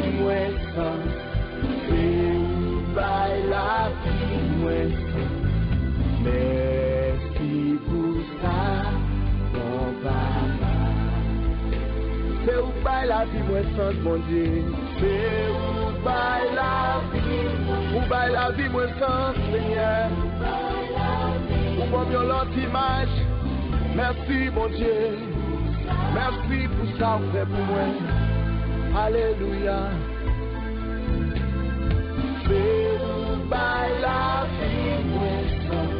vie moi sans. C'est où bail la vie moi sans. Merci pour ça, mon papa. C'est où bail la vie moi sans, mon Dieu. C'est où bail la vie, où bail la vie moi sans, Seigneur. Où bon mieux l'autre image. Merci, mon Dieu. Merci pour ça, vous faites pour moi. Alléluia. C'est où bail la vie, moi sans.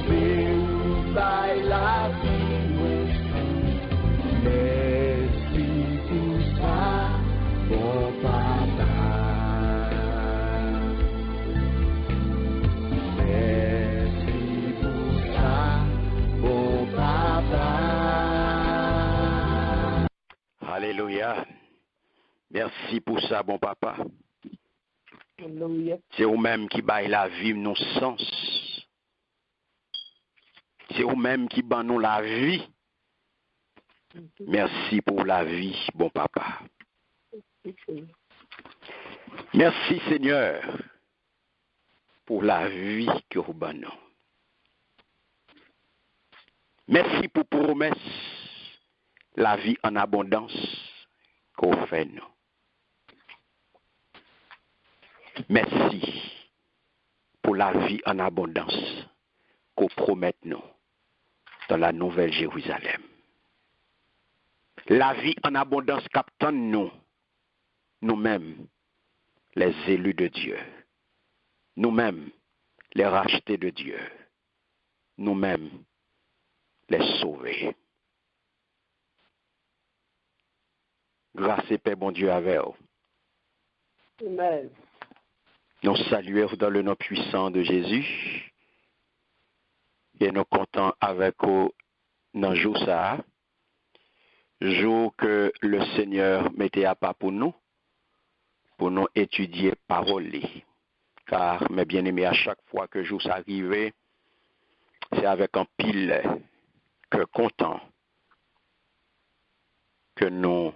C'est où bail la vie, moi sans. Merci pour ça, mon papa. Merci pour ça, mon papa. Alléluia. Merci pour ça, bon papa. Alléluia. C'est vous-même qui baille la vie, nos sens. C'est vous-même qui bat nous la vie. Merci pour la vie, bon papa. Merci, Seigneur, pour la vie que vous bat nous. Merci pour promesse, la vie en abondance qu'on fait nous. Merci pour la vie en abondance qu'on promet nous dans la Nouvelle Jérusalem. La vie en abondance qu'attend nous, nous-mêmes, les élus de Dieu, nous-mêmes, les rachetés de Dieu, nous-mêmes, les sauvés. Grâce et paix, bon Dieu, avec vous. Amen. Nous saluons dans le nom puissant de Jésus et nous comptons avec vous dans jour ça, jour que le Seigneur mettait à part pour nous étudier parole. Car, mes bien-aimés, à chaque fois que jour ça arrivait, c'est avec un pile que content que nous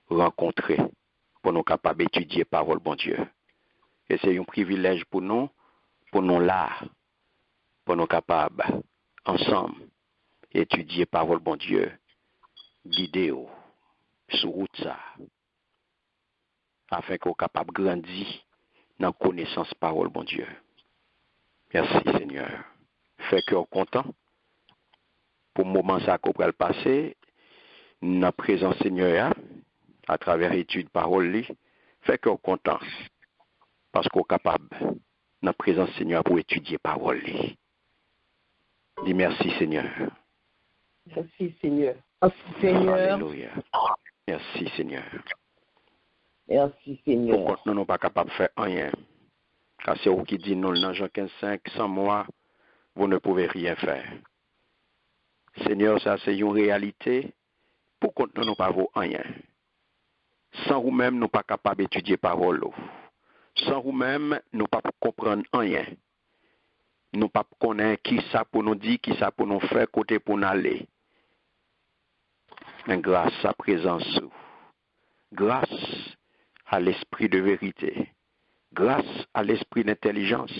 rencontrons pour nous capables d'étudier parole, bon Dieu. Et c'est un privilège pour nous là, pour nous capables, ensemble, étudier parole, bon Dieu, guider sur route ça, afin qu'on soit capable de grandir dans la connaissance parole, bon Dieu. Merci, Seigneur. Fait que content pour le moment ça qu'on va le passer, dans présence Seigneur, à travers l'étude parole, fait qu'on content. Parce qu'on est capable, dans la présence Seigneur, pour étudier parole. Dis merci Seigneur. Merci Seigneur. Merci Seigneur. Alléluia. Merci Seigneur. Merci Seigneur. Pourquoi nous ne sommes pas capables de faire rien? Car c'est vous qui dit nous dans Jean 15,5, sans moi, vous ne pouvez rien faire. Seigneur, ça c'est une réalité. Pourquoi nous ne sommes pas rien? Sans vous-même, nous ne sommes pas capables d'étudier parole. Sans vous-même, nous ne pouvons pas comprendre rien. Nous ne pouvons pas connaître qui ça pour nous dire, qui ça pour nous faire, côté pour nous aller. Mais grâce à sa présence, grâce à l'esprit de vérité, grâce à l'esprit d'intelligence,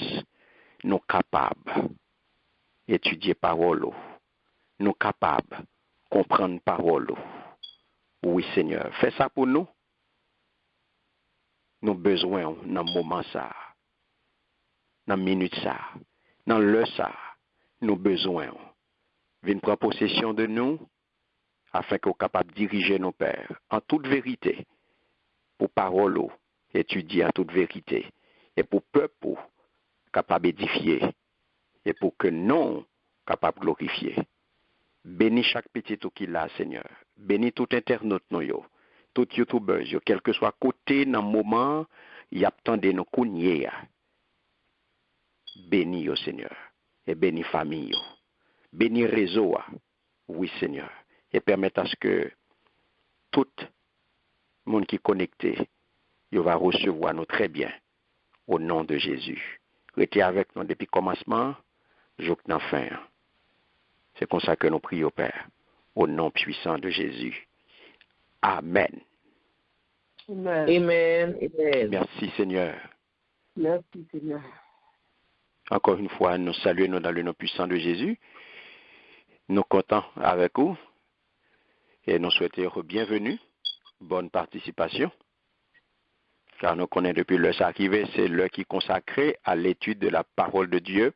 nous sommes capables d'étudier parole. Nous sommes capables de comprendre parole. Oui, Seigneur. Fais ça pour nous. Nous avons besoin dans le moment ça, dans la minute ça, dans l'heure ça, nous avons besoin. Viens prendre possession de nous, afin qu'on soit capable de diriger nos pères en toute vérité, pour parole, étudier en toute vérité, et pour peuple, capable d'édifier, et pour que nous, capables de glorifier. Bénis chaque petit tout qui l'a, Seigneur. Bénis tout internaute, nous, tout youtubeur, quel que soit côté dans le moment, il y a tant de nos cougniers. Bénis, Seigneur, et bénis famille, bénis réseau, oui, Seigneur, et permette à ce que tout le monde qui est connecté, il va recevoir nous très bien, au nom de Jésus. Restez avec nous depuis le commencement, jusqu'à la fin. C'est comme ça que nous prions, Père, au nom puissant de Jésus. Amen. Amen. Amen. Amen. Merci Seigneur. Merci, Seigneur. Encore une fois, nous saluons dans le nom puissant de Jésus. Nous comptons avec vous et nous souhaitons bienvenue, bonne participation, car nous connaissons depuis l'heure arrivée, c'est l'heure qui est consacrée à l'étude de la parole de Dieu.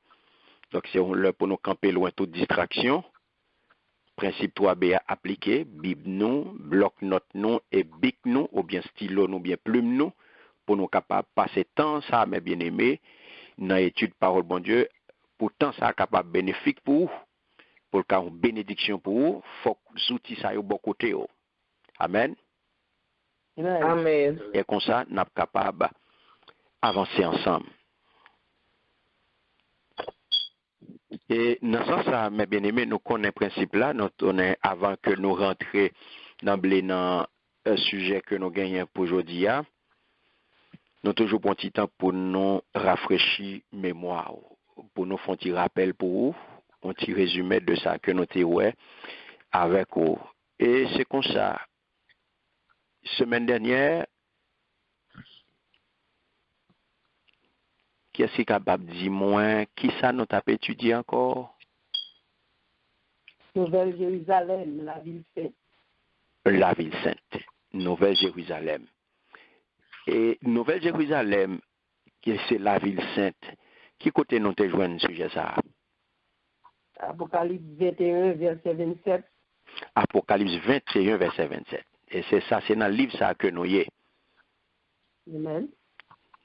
Donc c'est l'heure pour nous camper loin toute distraction. Principe 3B à appliquer, Bible nous, bloc-notes nous et bic nous, ou bien stylo nous, bien plume nous, pour nous capables de passer temps, ça, mes bien-aimés, dans l'étude parole bon Dieu, pourtant ça capable bénéfique pour vous, pour le une bénédiction pour vous, faut que les outils ça au bon côté. Amen. Amen. Amen. Et comme ça, nous sommes capables d'avancer ensemble. Et dans ce sens, mes bien-aimés, nous connaissons le principe là, avant que nous rentrions d'emblée dans un sujet que nous gagnons pour aujourd'hui. Nous toujours un petit temps pour nous rafraîchir mémoire, pour nous faire un petit rappel pour vous, un petit résumé de ça que nous avons avec vous. Et c'est comme ça. Semaine dernière, qui est-ce qui est capable de dire moins, qui ça nous a étudié encore? Nouvelle Jérusalem, la ville sainte. La ville sainte, Nouvelle Jérusalem. Et Nouvelle Jérusalem, c'est la ville sainte. Qui côté nous te joignent sujet ça? Apocalypse 21, verset 27. Apocalypse 21, verset 27. Et c'est ça, c'est dans le livre ça que nous y est. Amen.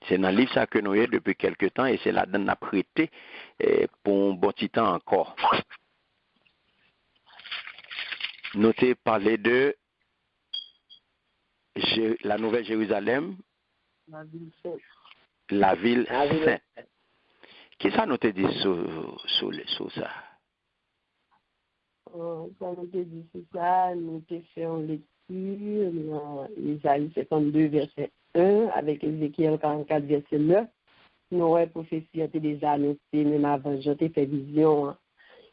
C'est dans le livre ça que nous y est depuis quelque temps et c'est là-dedans qu'on a prêté pour un bon petit temps encore. Nous t'ai parlé de la Nouvelle Jérusalem, La ville sainte. la ville La ville sainte. Qu'est-ce que ça nous te dit sur ça? Quand nous te dit ça, nous te faisons lecture dans Isaïe 52, verset 1, avec Ézéchiel 44, verset 9. Nous avons prophétie été déjà annoncée, même avant, je t'ai fait vision.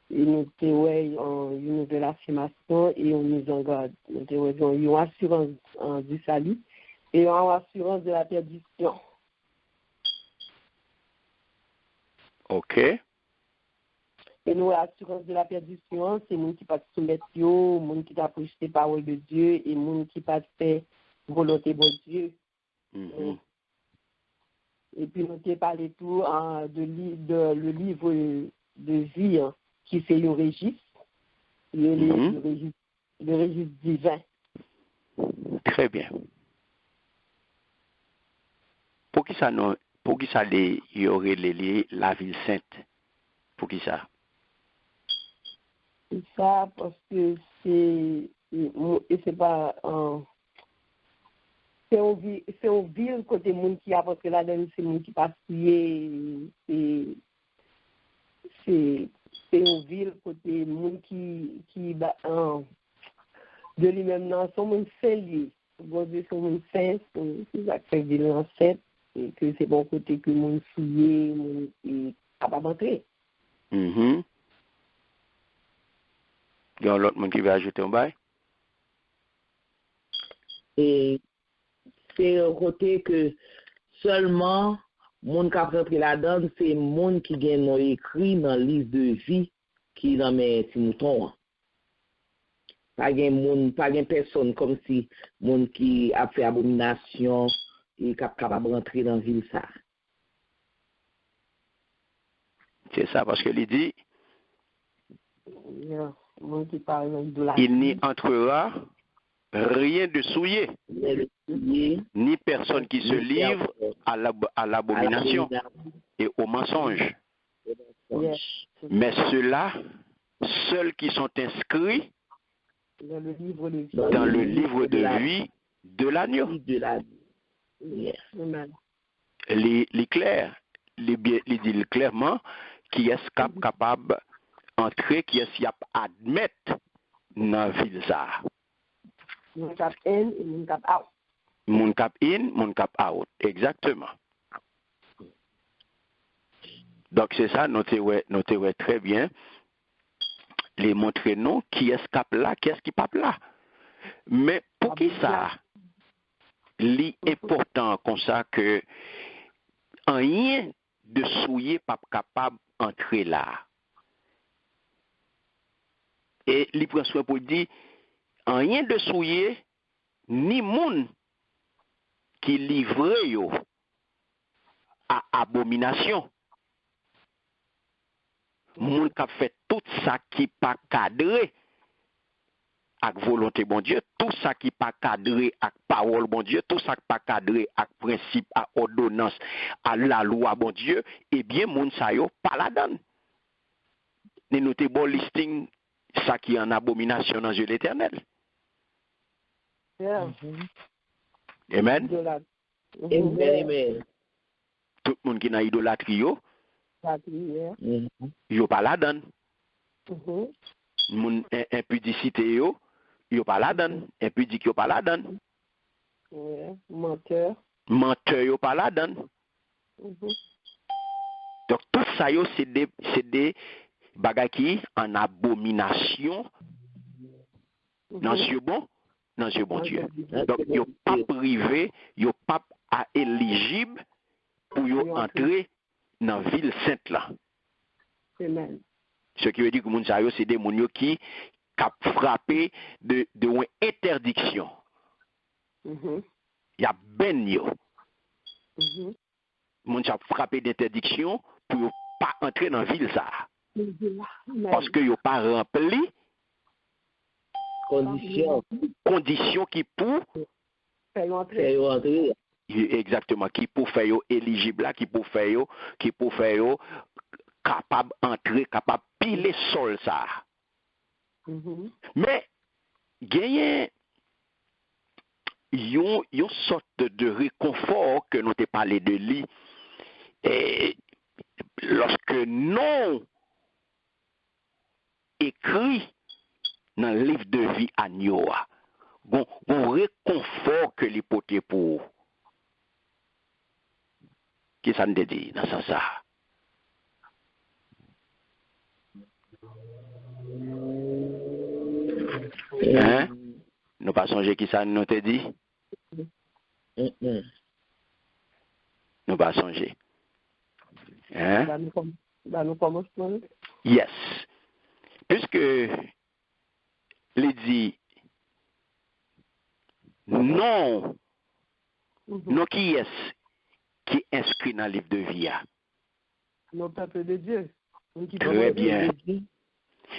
Et nous avons une nouvelle affirmation et une mise en garde. Nous avons une assurance du salut et une assurance de la perdition. OK. Et nous, l'assurance de la perdition, c'est les gens qui ne pas soumettre, les gens qui n'ont pas la parole de Dieu et les gens qui n'ont pas fait volonté de Dieu. Mm-hmm. Et puis, nous avons parlé tout le livre de vie qui c'est le registre, le registre divin. Très bien. Pour qui ça y aurait la ville sainte? Pour qui ça? C'est ça parce que c'est pas c'est une ville côté monde qui a parce que là-dedans c'est monde qui passe c'est une ville côté monde qui de lui-même non son monde saint lié. Bon Dieu son monde saint, c'est ça que fait ville en sainte et que c'est bon côté que monde souillé, monde est capable d'entrer. Mm-hmm. Il y a l'autre monde qui va ajouter un bail? Et c'est un côté que seulement moun qui a rentré là-dedans, c'est moun qui gagne écrit dans le livre de vie qui dans mes petits moutons. Pas gagne personne comme si moun qui a fait abomination et capable de rentrer dans la ville ça. C'est ça, parce que il dit, Il n'y entrera rien de souillé, ni personne qui se livre à l'abomination et au mensonge. Mais ceux-là, seuls qui sont inscrits dans le livre de vie de l'agneau. Les clairs, les dit clairement qui est capable d'entrer, qui est admettre dans la ville ça. Moun cap in et moun cap out. Moun cap in, moun cap out. Exactement. Donc c'est ça, notez très bien. Les montrer nous qui est cap là, qui est-ce qui pas là. Mais pour qui ça? l'important comme ça que rien de souillé pas capable d'entrer là. Et il prend soin pour dire, rien de souillé, ni moun qui livre yo à abomination. Moun qui fait tout ça qui pas cadré avec volonté bon Dieu, tout ça qui pas cadré avec parole bon Dieu, tout ça qui pas cadré avec principe, à ordonnance, à la loi bon Dieu, eh bien moun sa yo pas la donne. Ni nous te bon listing ça qui est en abomination dans Dieu l'Éternel. Yeah. Amen. Amen. Tout le monde qui n'a idolâtrie yo, Yeah. yo pas la donne. Mhm. Moun impudicité yo pas la donne. Impudique yo pas la donne. Yeah. Menteur. Menteur yo pas la donne. Mhm. Donc tout ça yo c'est des bagages qui en abomination dans Dieu bon Dieu. Donc yo pas privé, yo pas éligible pour yo entrer dans ville sainte là. Amen. Ce qui veut dire que moun sa yo c'est des moun yo qui cap frappé de une interdiction. Mhm. Il y a ben yo. Mhm. Moun sa frappé d'interdiction pour yo pas entrer dans ville ça. Amen. Parce que yo pas rempli condition qui pour Fais entrer. exactement qui pour faire yo éligible là, qui pour faire yo capable entrer, capable piler sol ça. Mhm. Mais gagner yon sorte de réconfort que nous t'ai parlé de lui et lorsque non écrit dans le livre de vie à Noah, bon réconfort que l'hypothèse pour qui ça nous dit dans ce sens. Hein? Nous pas songer qui ça nous te dit? Nous pas songer. Hein? Nous commençons. Yes. Puisque il dit non, non qui est qui est inscrit dans le livre de vie? Nos peuples de Dieu. Très bien.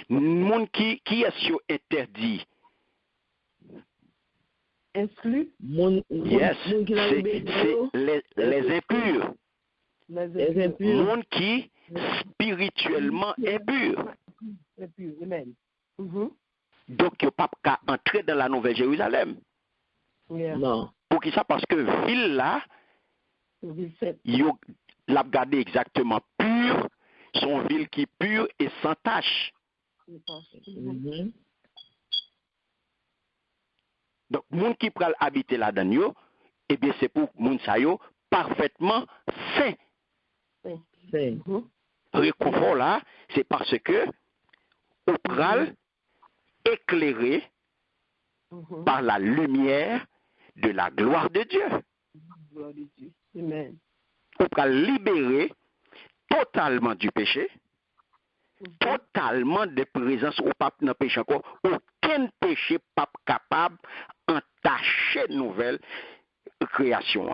Monde qui est interdit? Exclu? Yes, c'est les impurs. Les impurs. Monde qui spirituellement impur. Amen. Donc, il n'y a pas qu'à entrer dans la Nouvelle Jérusalem. Yeah. Non. Pour qui ça? Parce que ville là, il l'a gardé exactement pur, son ville qui est pure et sans tache. Donc, monde qui peut habiter là-dedans, eh bien, c'est pour monde ça yo parfaitement saint. Réconfort là, c'est parce que au pral éclairé par la lumière de la gloire de Dieu. Amen. Au pral libéré totalement du péché, totalement de présence au pape dans le péché encore. Aucun péché pas capable d'entacher nouvelle création.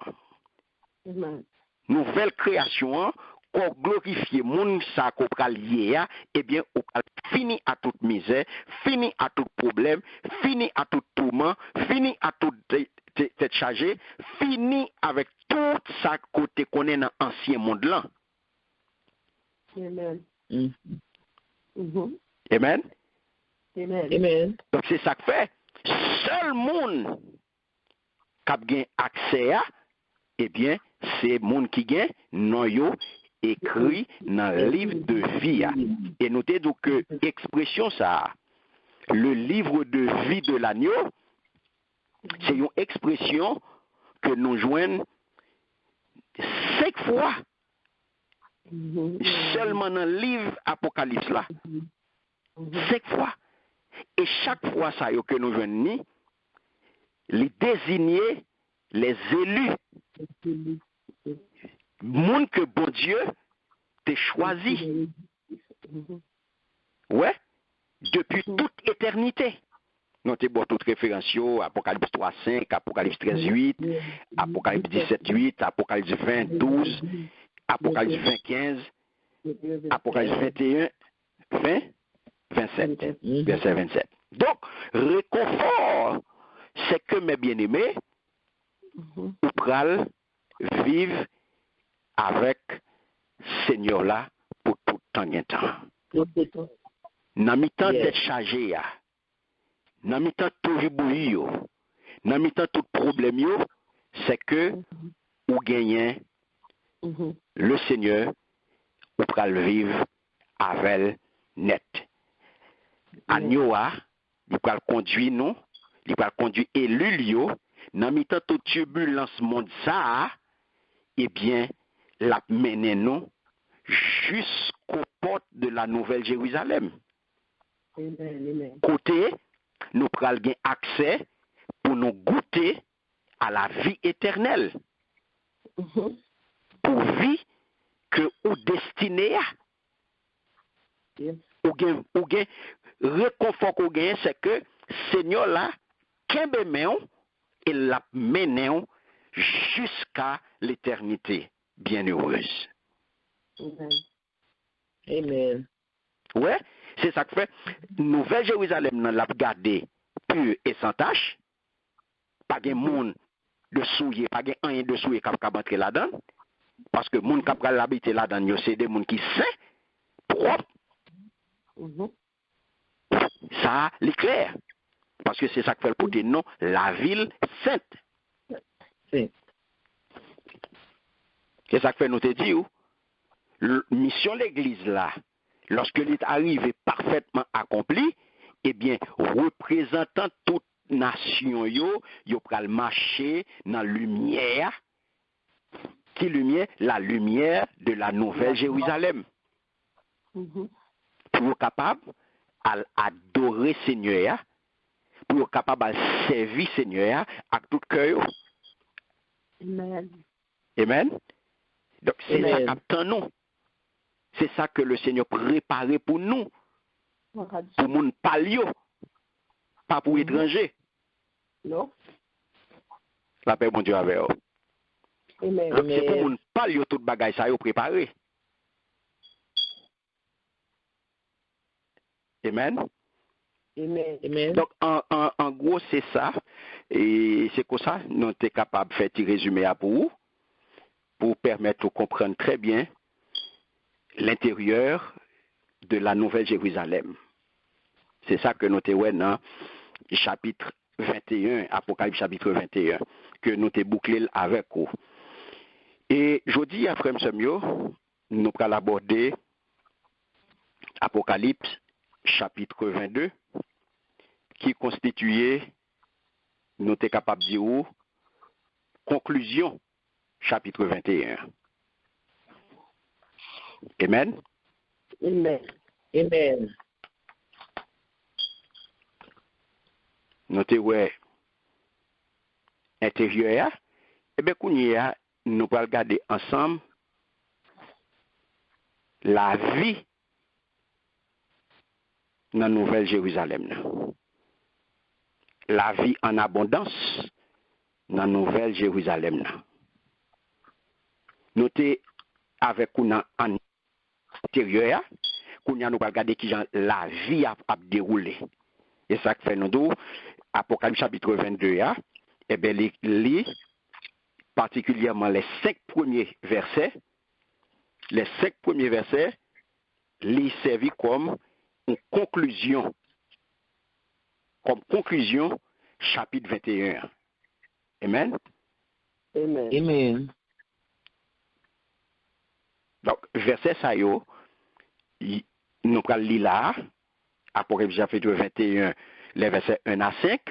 Amen. Nouvelle création, qu'on glorifie moun sa qu'on pral lié, eh bien, on pral fini à toute misère, fini à tout problème, fini à tout tourment, fini à toute tête chargée, fini avec tout ça côté qu'on est dans l'ancien monde là. Amen. Amen. Amen. Donc c'est ça que fait. Seul monde qui a gain accès à, eh bien, c'est monde qui gagne non yo écrit dans le livre de vie. Et notez donc que expression ça, le livre de vie de l'agneau, c'est une expression que nous joignons 5 fois seulement dans le livre Apocalypse là. 5 fois. Et chaque fois ça que nous joignons, les désigner les élus, monde que bon Dieu t'a choisi. Ouais, depuis toute éternité. Nous avons bon toute référence, Apocalypse 3:5, Apocalypse 13:8, Apocalypse 17:8, Apocalypse 20:12, Apocalypse 20:15, Apocalypse 21:27, verset 27. Donc, réconfort, c'est que mes bien-aimés, vous pral vivre avec Seigneur là pour tout temps et temps. Dans le temps d'être chargé, dans le temps tout ribouille, dans le temps tout problème, c'est que vous gagnez le Seigneur, vous pral vivre avec net. Agnoa, il va conduire nous, il va conduire élu, dans le temps toute turbulence monde ça, eh bien, la mené nous jusqu'aux portes de la Nouvelle Jérusalem. Côté, nous prenons accès pour nous goûter à la vie éternelle. Pour vie que vous destinez à. Ou gen réconfort qu'on gagne, c'est que Seigneur là, kembe men et la mené jusqu'à l'éternité bienheureuse. Amen. Ouais, c'est ça que fait. Nouvelle Jérusalem l'a gardé pur et sans tache. Pas de monde de souillé, pas de rien de souillé qui a entrer là-dedans. Parce que monde qui a l'habiter là-dedans, c'est des monde qui saint, propre. Ça, l'éclair. Parce que c'est ça que fait le côté non, la ville sainte. C'est ça que fait nous te dire. Mission l'église là, lorsque elle est arrivée parfaitement accomplie, eh bien, représentant toute nation, yo pral marcher dans la lumière. Qui lumière? La lumière de la Nouvelle Jérusalem. Pour être capable d'adorer Seigneur, pour être capable de servir Seigneur avec tout cœur. Amen. Amen. Donc, c'est ça qu'attend nous. C'est ça que le Seigneur préparé pour nous. Pour mon palio. Pas pour étranger. Non. La paix, mon Dieu, avec vous. Amen. C'est pour mon palio tout bagage ça préparé. Amen. Amen. Amen. Donc, en gros, c'est ça. Et c'est comme ça, nous sommes capables de faire un résumé à vous, pour permettre de comprendre très bien l'intérieur de la Nouvelle Jérusalem. C'est ça que nous avons dans chapitre 21, Apocalypse chapitre 21, que nous avons bouclé avec vous. Et je dis à Frère Samuel, nous allons aborder Apocalypse chapitre 22, qui constituait, nous sommes capables de dire, conclusion chapitre 21. Amen. Amen. Amen. Notez ouais intérieur, et bien nous allons regarder ensemble la vie dans la Nouvelle Jérusalem. La vie en abondance dans la Nouvelle Jérusalem. Notez avec nous en intérieur, nous allons regarder qui la vie a déroulé. Et ça fait nous Apocalypse chapitre 22, et bien lit particulièrement les 5 premiers versets. Les 5 premiers versets, lit servi comme une conclusion. Comme conclusion, chapitre 21. Amen. Amen. Amen. Donc, verset ça yo, nous allons lire là, Apocalypse chapitre 21, les versets 1 à 5,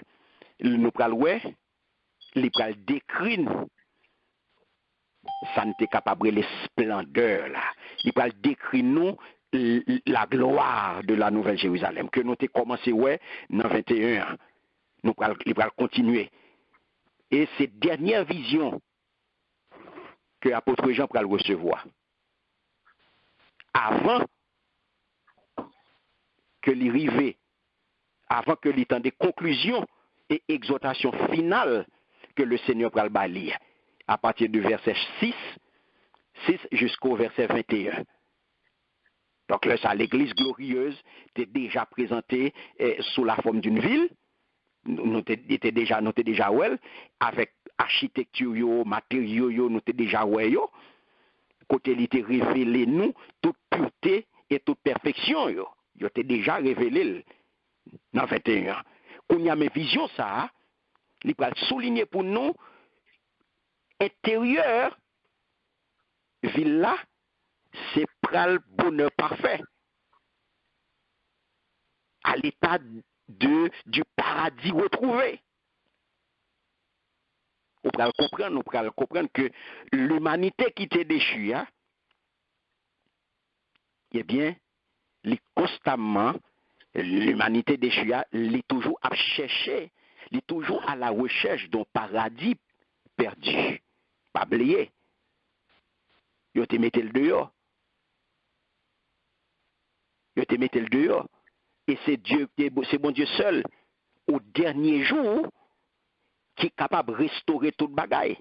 nous allons décrire, ça n'était capable les splendeurs là. Il va décrire nous la gloire de la Nouvelle Jérusalem, que nous avons commencé dans 21. Il va continuer. Et c'est dernière vision que l'apôtre Jean pourra le recevoir. Avant que l'arrivée, avant que l'il des conclusions et exhortations finales que le Seigneur pourra le lire, à partir du verset 6 jusqu'au verset 21. Donc là, ça, l'église glorieuse était déjà présentée sous la forme d'une ville. Nous étions déjà ouais, avec architecture, matériaux, nous étions déjà ouais. Côté il était révélé nous toute pureté et toute perfection. Il était déjà révélé dans 21. Quand il y a mes visions, ça, il va souligner pour nous intérieur, ville là, c'est pral bonheur parfait. À l'état du paradis retrouvé. Nous pourrons comprendre que l'humanité qui était déchue, hein, eh bien, constamment, l'humanité déchue, elle est toujours à chercher, elle est toujours à la recherche d'un paradis perdu. Pas oublier. Yo te mette le dehors. Yo te mette le dehors. Et c'est Dieu, c'est bon Dieu seul, au dernier jour, qui est capable de restaurer toute bagaille.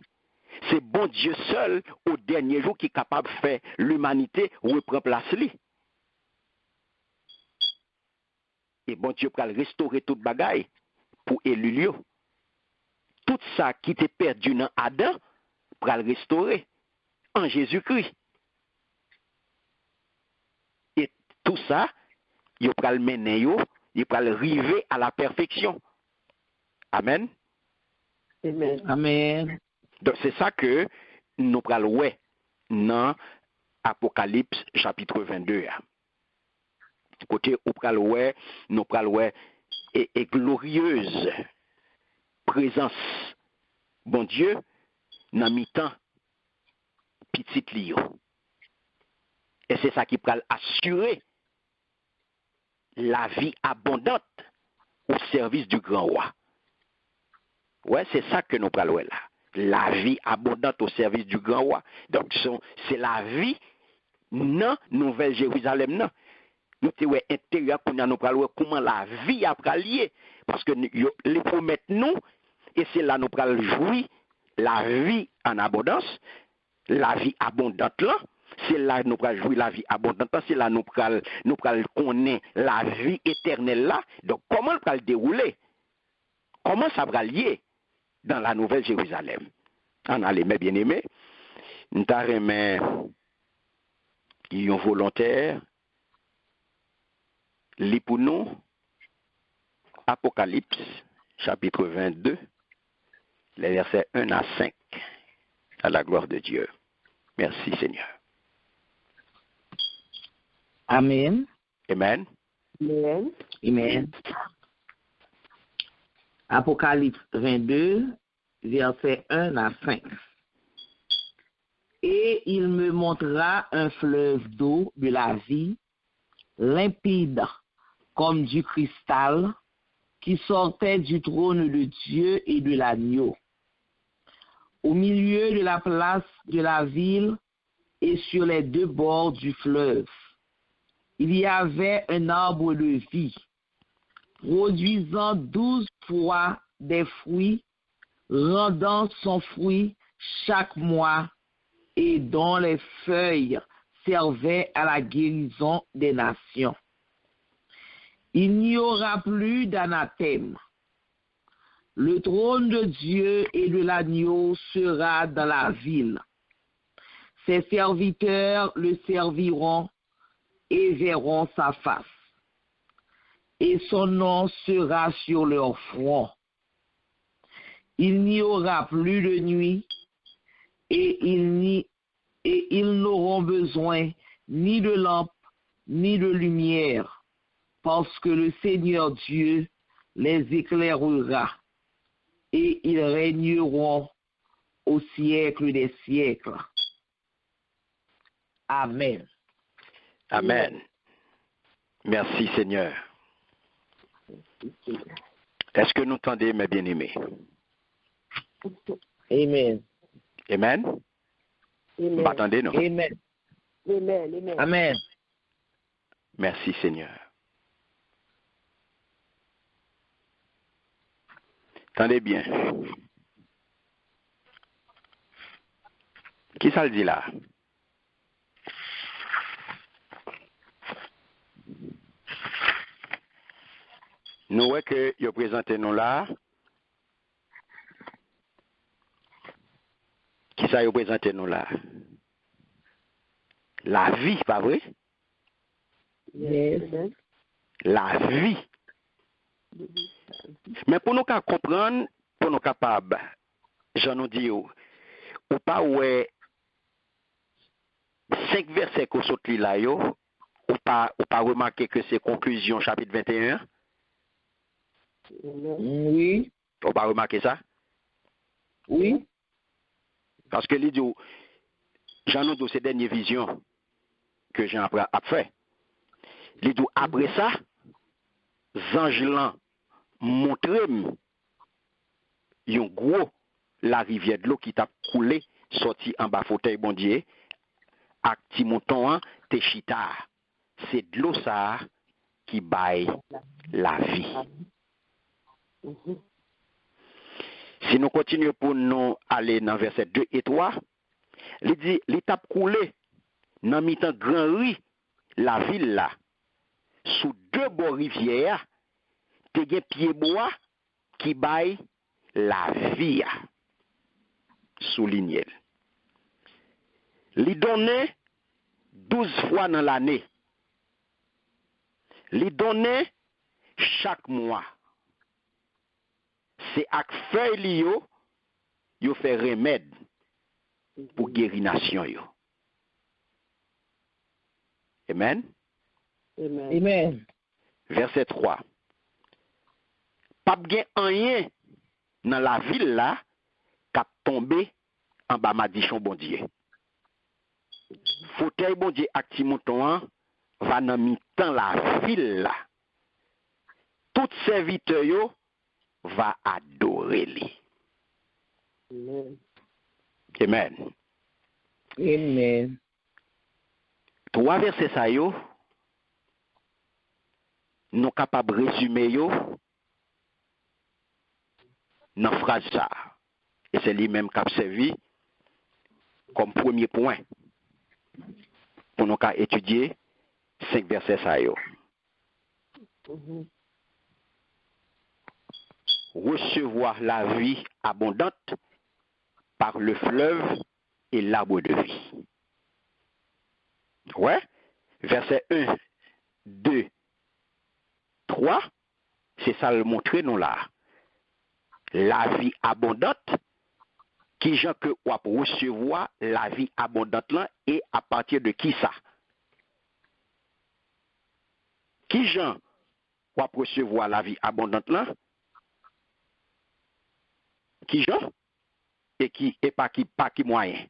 C'est bon Dieu seul, au dernier jour, qui est capable de faire l'humanité reprendre place li. Et bon Dieu peut restaurer toute bagaille pour élu. Tout ça qui était perdu dans Adam, pour le restaurer en Jésus-Christ. Et tout ça, il peut le mener, il peut le arriver à la perfection. Amen. Amen. Amen. Donc c'est ça que nous prenons dans Apocalypse chapitre 22. Côté où nous prenons et glorieuse présence bon Dieu dans mi-temps petit lio. Et c'est ça qui peut assurer la vie abondante au service du grand roi. Ouais, c'est ça que nous parlons là. La vie abondante au service du grand roi. Donc, c'est la vie dans Nouvelle Jérusalem. Non. Nous sommes intérieur qu'on a nous parlons comment la vie a lié. Parce que les promettent nous, et c'est là nous parlons jouir la vie en abondance, la vie abondante là. C'est là nous pral jouir la vie abondante, c'est là nous pral connaître la vie éternelle là. Donc comment le pral dérouler? Comment ça va lier dans la Nouvelle Jérusalem? On a les mes bien-aimés, nous avons un volontaire, lit pour nous Apocalypse chapitre 22, les versets 1 à 5, à la gloire de Dieu. Merci Seigneur. Amen. Amen. Amen. Amen. Apocalypse 22, versets 1 à 5. Et il me montra un fleuve d'eau de la vie, limpide comme du cristal, qui sortait du trône de Dieu et de l'agneau. Au milieu de la place de la ville et sur les deux bords du fleuve, il y avait un arbre de vie, produisant 12 fois des fruits, rendant son fruit chaque mois, et dont les feuilles servaient à la guérison des nations. Il n'y aura plus d'anathème. Le trône de Dieu et de l'agneau sera dans la ville. Ses serviteurs le serviront et verront sa face. Et son nom sera sur leur front. Il n'y aura plus de nuit, et ils n'auront besoin ni de lampe, ni de lumière, parce que le Seigneur Dieu les éclairera, et ils régneront au siècle des siècles. Amen. Amen. Merci Seigneur. Est-ce que nous entendez, mes bien-aimés? Amen. Amen. Amen. M'attendez-nous. Amen. Amen. Amen. Amen. Merci Seigneur. Attendez bien. Qui ça le dit là? Nous voyons que vous présentez nous là. Qui ça vous présentez nous là? La vie, pas vrai? Yes. Amen. La vie. Mais pour nous comprendre, pour nous capables, j'en nous dis, ou pas ouais 5 versets qu'on saute là, ou pas remarquer que c'est conclusion chapitre 21? Oui. Ou pas remarquer ça? Oui. Parce que les deux, j'en ai ces dernières visions que j'ai a fait. Les deux, après ça, Zangelan montre un gros la rivière de l'eau qui t'a coulé, sorti en bas fauteuil bon Dieu, ak ti mouton te chita. C'est de l'eau ça qui baille la vie. Si nous continuons pour nous aller dans verset 2 et 3, il dit, l'étape coulée, dans mi-temps grand riz, la ville là, sous 2 bords rivières, te gen pied bois qui baille la vie. Souligne. Li donne 12 fois dans l'année. Li donne chaque mois. C'est ak feuille li yo fait remède pour guérir nation yo. Amen. Amen. Amen. Verset 3. Pas gen rien dans la ville là qui tombé en bas madichon bon Dieu. Fauteuil bon Dieu ak ti mouton va dans mi-temps la ville là. Tout serviteur yo va adorer lui. Amen. Amen. Amen. 3 versets ça yo, nous capables de résumer yo dans phrase ça. Et c'est lui-même qui a servi comme premier point pour nous étudier 5 versets ça yo. Recevoir la vie abondante par le fleuve et l'arbre de vie. Ouais. Verset 1, 2, 3, c'est ça le montrer nous là. La vie abondante, qui gens que on va recevoir la vie abondante là et à partir de qui ça? Qui gens on va recevoir la vie abondante là? Qui gens? Et qui et pas qui moyen?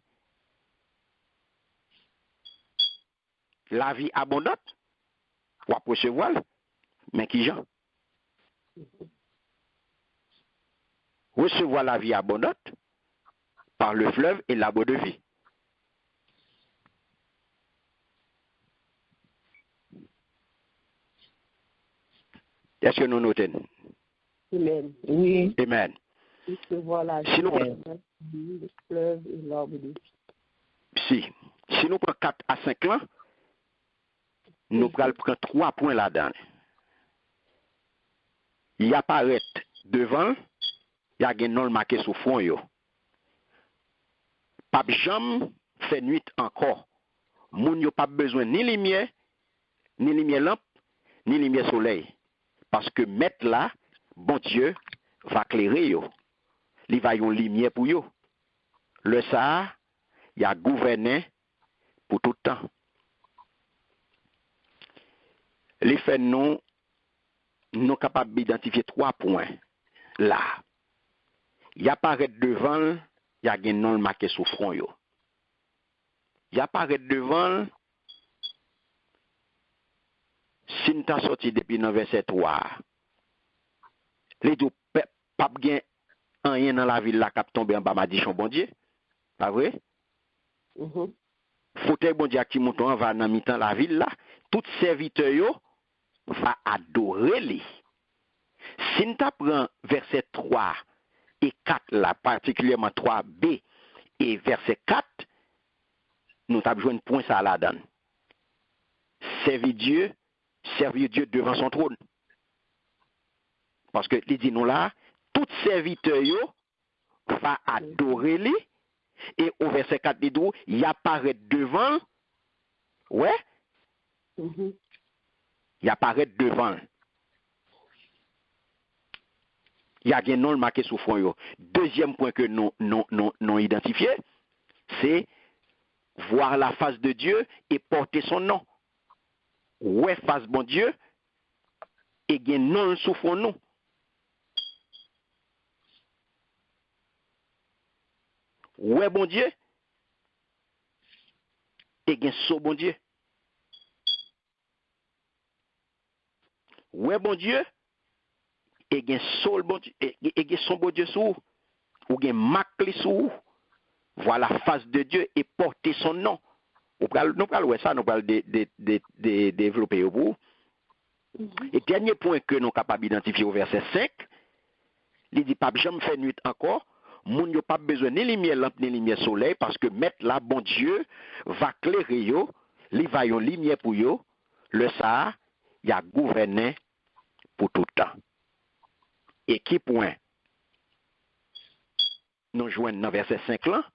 La vie abondante, on va recevoir, mais qui gens? Recevoir la vie abondante par le fleuve et l'arbre de vie. Est-ce que nous notons? Amen. Oui. Amen. Recevoir la vie, Sinon, le fleuve et l'arbre de vie. si nous prenons 4 à 5 ans, nous prenons 3 points là-dedans. Il apparaît devant, il y a un nom marqué sur fond. Pas jamais fait nuit encore. Moun yo pas besoin ni lumière lampe, ni lumière soleil. Parce que mettre là, bon Dieu va éclairer yo. Il va yon lumière pour yo. Le ça, il a gouverné pour tout le temps. Les faits nous capables d'identifier 3 points là. Il apparaît devant, il y a un nom marqué sur front yo. Il apparaît devant, si nous t'as sorti depuis le verset 3, les deux pas rien dans la ville là qui tombe en bas madichon bon Dieu. Pas vrai? Fauteuil bon Dieu qui mouton va dans mi-temps la ville là, tout serviteur yo va adorer lui. Si nous prend verset 3 et 4 là, particulièrement 3b et verset 4, nous avons besoin de point ça là dedans. Servir Dieu devant son trône. Parce que il dit nous là, tout serviteur yo va adorer lui. Et au verset 4 dit il apparaît devant. Ouais. Il apparaît devant. Il y a un nom marqué sous fond. Deuxième point que nous identifié, c'est voir la face de Dieu et porter son nom. Ouais, face bon Dieu, et il y a un nom sous fond nous. Ouais, bon Dieu, et il y a un saut bon Dieu. Ouais, bon Dieu, et gen sol bon Dieu, et gen son bon Dieu sous, ou gen makli sous, voir la face de Dieu et porter son nom. Nous parlons ça, nous parlons de développer au bout. Et dernier point que nous sommes capables d'identifier au verset 5, il dit pas jamais fait nuit encore, moun yo pas besoin ni lumière lampe ni lumière soleil parce que mettre là bon Dieu va clairer yo, li va yon lumière pour yo, le ça y a gouverné pour tout le temps. Et qui point nous joignent dans verset 5 là,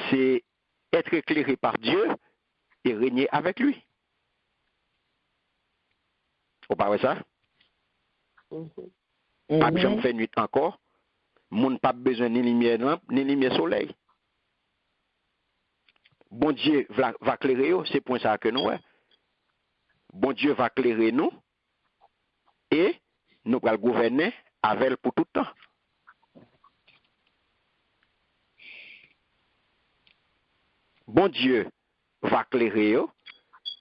c'est être éclairé par Dieu et régner avec lui. Vous parlez ça? Pas jamais fait nuit encore. Moun pas besoin ni lumière lampe ni lumière soleil. Bon Dieu va éclairer nous, c'est point ça que nous. Bon Dieu va éclairer nous et nous allons gouverner avec pour tout le temps. Bon Dieu va éclairer nous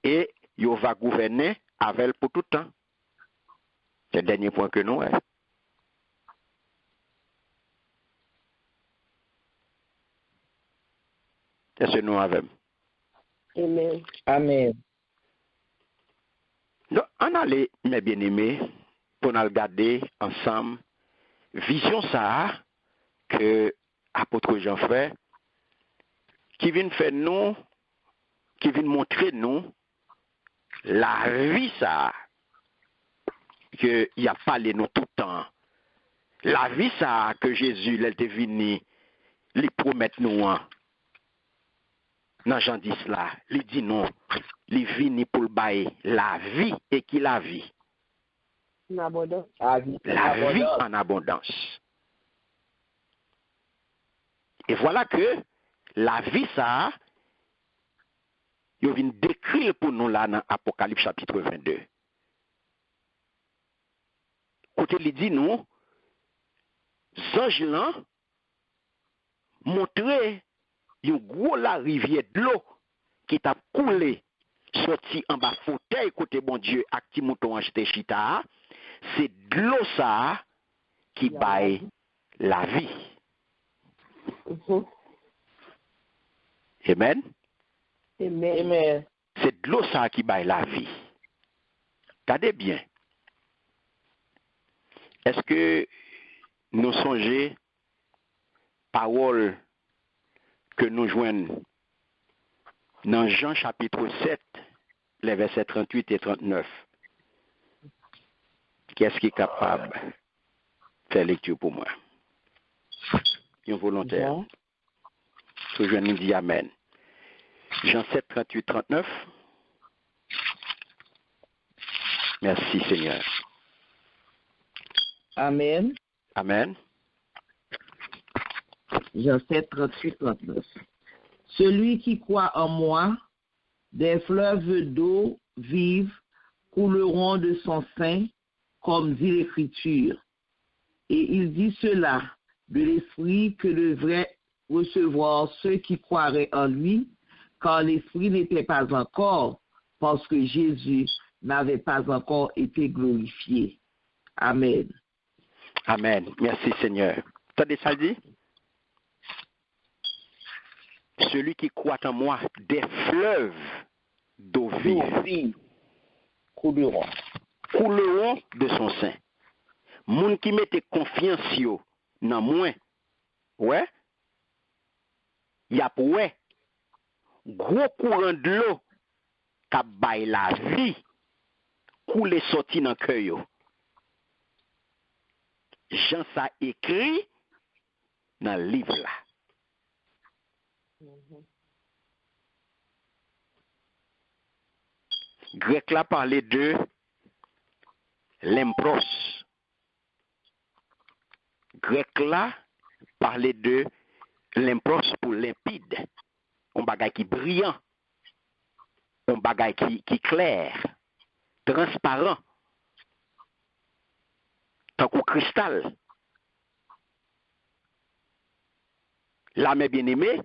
et il va gouverner avec pour tout le temps. C'est le dernier point que nous. C'est ce nous avons. Amen. Amen. Donc, on allait, mes bien-aimés, pour nous regarder ensemble, vision ça que apôtre Jean fait, qui vient faire nous, qui vient montrer nous la vie ça, que il a parlé nous tout le temps. La vie ça que Jésus, il était venu, lui promettre nous. Dans Jean 10 là, il dit non, il vient pour le bailler la vie et qui la vie. En abondance. La vie en abondance. Et voilà que la vie ça, il vient décrire pour nous là dans Apocalypse chapitre 22. Côté il dit nous, ange là montrer une grosse la rivière de l'eau qui t'a coulé sorti en bas fauteuil côté bon Dieu ak ti mouton acheté chita, c'est de l'eau ça qui baille la vie. Amen. Amen. C'est de l'eau ça qui baille la vie. Regardez bien. Est-ce que nous songez parole que nous joignons dans Jean chapitre 7, les versets 38 et 39. Qui est-ce qui est capable de faire lecture pour moi? Un volontaire. Que je nous dis Amen. Jean 7, 38, 39. Merci Seigneur. Amen. Amen. Jean 7, 38, 39. Celui qui croit en moi, des fleuves d'eau vive couleront de son sein, comme dit l'Écriture. Et il dit cela de l'Esprit que devraient recevoir ceux qui croiraient en lui, car l'Esprit n'était pas encore, parce que Jésus n'avait pas encore été glorifié. Amen. Amen. Merci Seigneur. T'as ça dit? Celui qui croit en moi, des fleuves d'eau vive couleront de son sein. Moun qui mette confiance yo dans moi, ouais, y a ouais, gros courant de l'eau qui baille la vie, couler sorti dans cœur yo. Jean ça écrit dans le livre là. Grec là parlait de l'empros. Grec là parlait de l'empros pour limpide. Un bagage qui brillant. Un bagage qui clair, transparent. Tant qu'au cristal. Là, mes bien-aimés,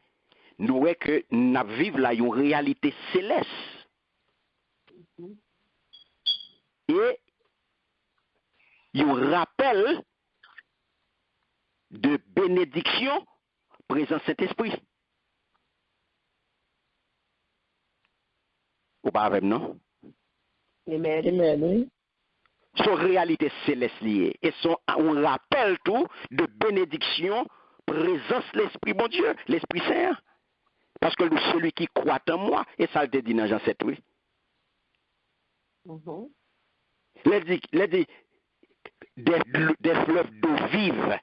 nous voyons que nous vivons là une réalité céleste. Et un rappel de bénédiction présent Saint-Esprit. Ou pas avec non? Amen. Son réalité céleste liée. Et on rappelle tout de bénédiction, présence l'Esprit, mon Dieu, l'Esprit Saint. Parce que celui qui croit en moi, et ça le dit dans Jean 7, oui. Il dit des fleuves d'eau vive,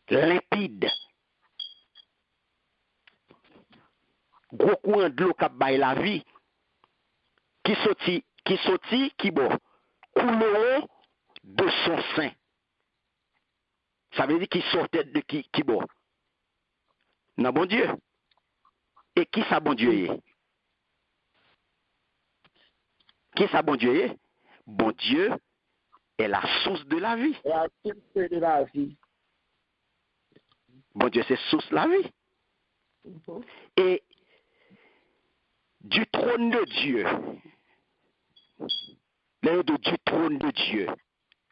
limpides, gros courant de l'eau qui baille la vie, qui bon, couleront de son sein. Ça veut dire qu'il sortait de qui bon. Non, bon Dieu. Et qui ça, bon Dieu est? Qui ça, bon Dieu est? Bon Dieu est la source de la vie. La source de la vie. Bon Dieu, c'est source de la vie. Et du trône de Dieu, du trône de Dieu,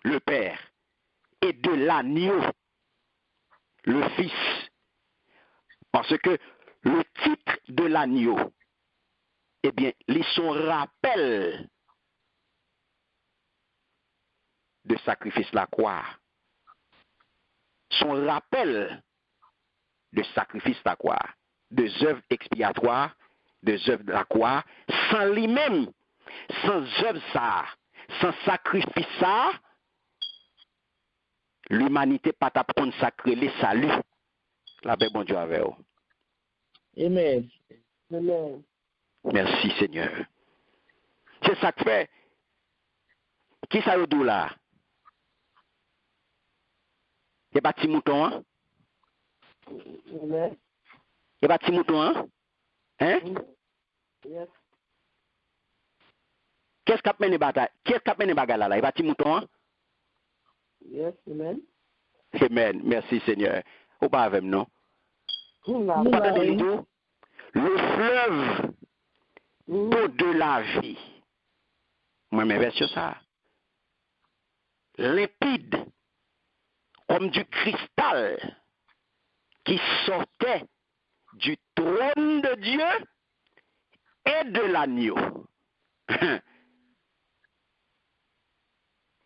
le Père, et de l'agneau, le Fils. Parce que le titre de l'agneau, eh bien, ils sont rappel de sacrifice la croix. Son rappel de sacrifice la croix, des œuvres expiatoires, des œuvres de la croix, sans lui-même, sans œuvre ça, sans sacrifice ça, l'humanité pas t'apprendre sacré les salut. La paix, bon Dieu, avec vous. Amen. Merci, Seigneur. C'est ça que fait. Qui ça le dit là? Il n'y a pas de petit mouton, hein? Il n'y a pas de petit mouton, hein? Hein? Yes. Qu'est-ce qu'a mené bataille? Qu'est-ce qu'a mené bagarre là? Il n'y a pas de petit mouton, hein? Yes, amen. Amen. Merci, Seigneur. Ou pas avec non? Le fleuve d'eau de la vie. Moi, mes vers sur ça. Limpide, comme du cristal qui sortait du trône de Dieu et de l'agneau.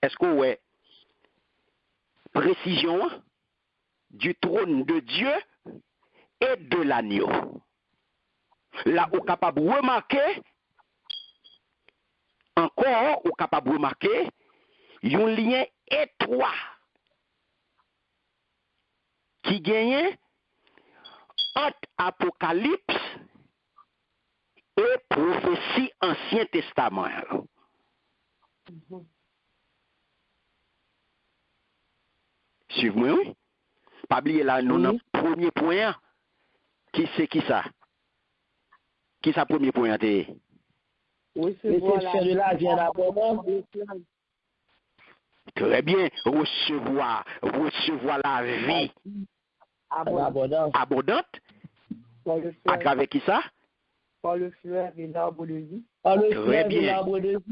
Est-ce que ouais, précision du trône de Dieu et de l'agneau. Là, on est capable de remarquer, encore, on est capable de remarquer, un lien étroit qui gagne entre Apocalypse et prophétie Ancien Testament. Suivez-moi, oui? Pas oublier là, nous, notre premier point, qui c'est qui ça? Qui ça premier point? Oui, c'est de la vie en abondance. Très bien, recevoir la vie abondante. À travers qui ça? Par le fleuve et l'arbre de vie. Très bien.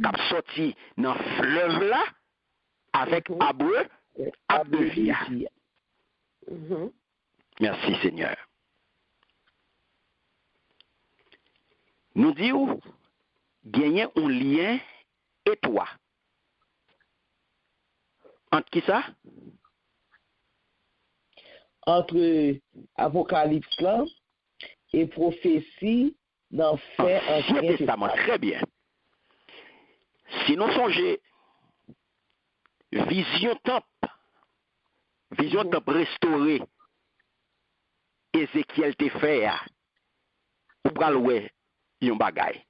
Cap sorti dans le fleuve là, avec abreu, ap de vie. Mhm. Merci Seigneur. Nous disons, gagner un lien étroit. Entre qui ça? Entre Apocalypse là et prophétie dans Fait Ancien Testament. Très bien. Si nous songeons, vision temple restaurée, Ézéchiel te fait, ou pral ouais, yon bagay.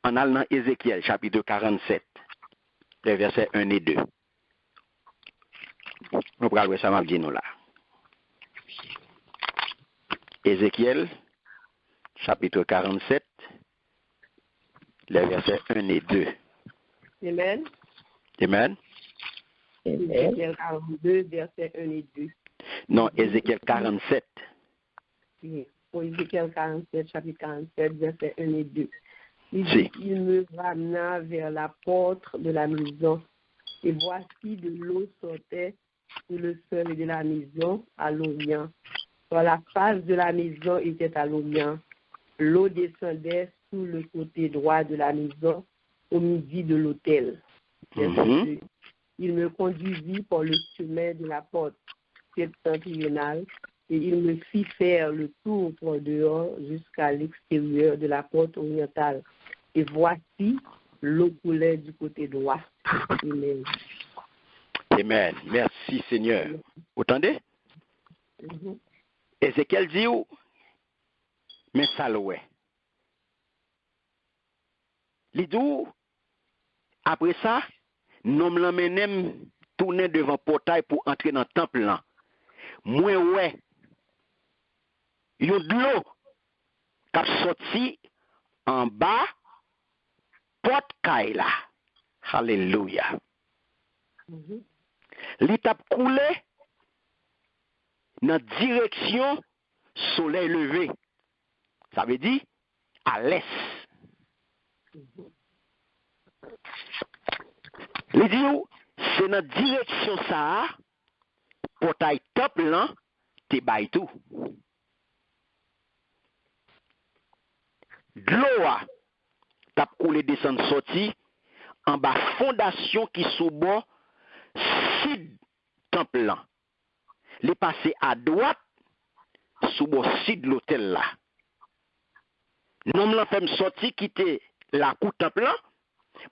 En allant dans Ézéchiel, chapitre 47, les versets 1 et 2. Nous pral ouais, ça m'a dit nous là. Ézéchiel, chapitre 47, les versets 1 et 2. Amen. Amen. Ézéchiel 42, versets 1 et 2. Non, Ézéchiel 47. Oui. Pour Ézéchiel 47, chapitre 47, versets 1 et 2. Il Si. dit, il me ramena vers la porte de la maison, et voici de l'eau sortait sur le seuil de la maison à l'Orient. Sur la face de la maison était à l'Orient. L'eau descendait sous le côté droit de la maison, au midi de l'autel. Verset 2. Il me conduisit par le chemin de la porte septentrionale, et il me fit faire le tour par dehors jusqu'à l'extérieur de la porte orientale. Et voici, l'eau coulait du côté droit. Amen. Amen. Merci Seigneur. Vous entendez? Ézéchiel dit où? Mais ça l'ouest. Il dit où? Après ça, nous l'emmenons tourner devant le portail pour entrer dans le temple là. Moi ouais. Il y a de l'eau qui a sorti en bas porte caille là. Alléluia. L'étape coulée dans la direction soleil levé. Ça veut dire à l'est. Les dit c'est dans la direction ça portail top là te bail tout. De l'eau t'a coulé descendre sorti en bas fondation qui sous bord sud temple là. Les passé à droite sous bord sud l'hôtel là. Nous m'la fait sorti quitter la cour temple là.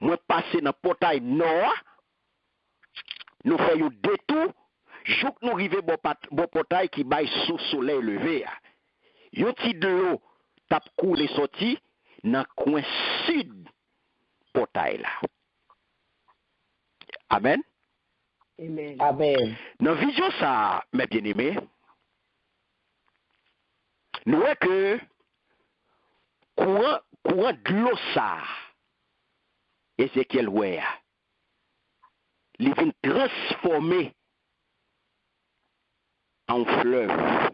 Moi passer dans portail nord. Nous faisons un détour. Jouk nous arriver bon portail qui baille sous soleil levé. Yon ti de l'eau t'a coulé sorti dans coin sud portail là. Amen. Amen. Amen. Dans vision ça, mes bien-aimés, nous voyons que courant de l'eau ça, Ézéchiel ouais, il vient transformer en fleuve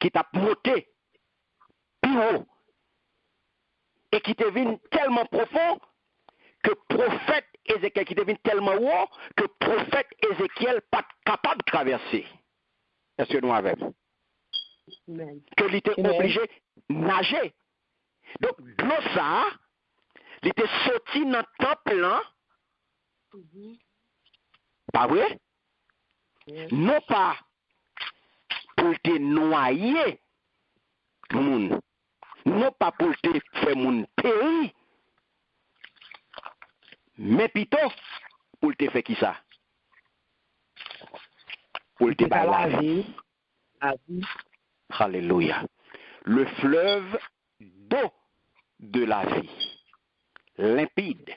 qui t'a monté plus haut et qui devient tellement profond que prophète Ézéchiel qui devient tellement haut que prophète Ézéchiel pas capable de traverser. Est-ce que nous avons? Amen. Que il était obligé de nager. Donc, de l'eau ça, il était sorti dans le temple là. Pas vrai? Non pas pour te noyer moun. Non pas pour te faire moun périr. Mais plutôt pour te faire qui ça? Pour te faire la vie. Alléluia. Le fleuve d'eau de la vie, limpide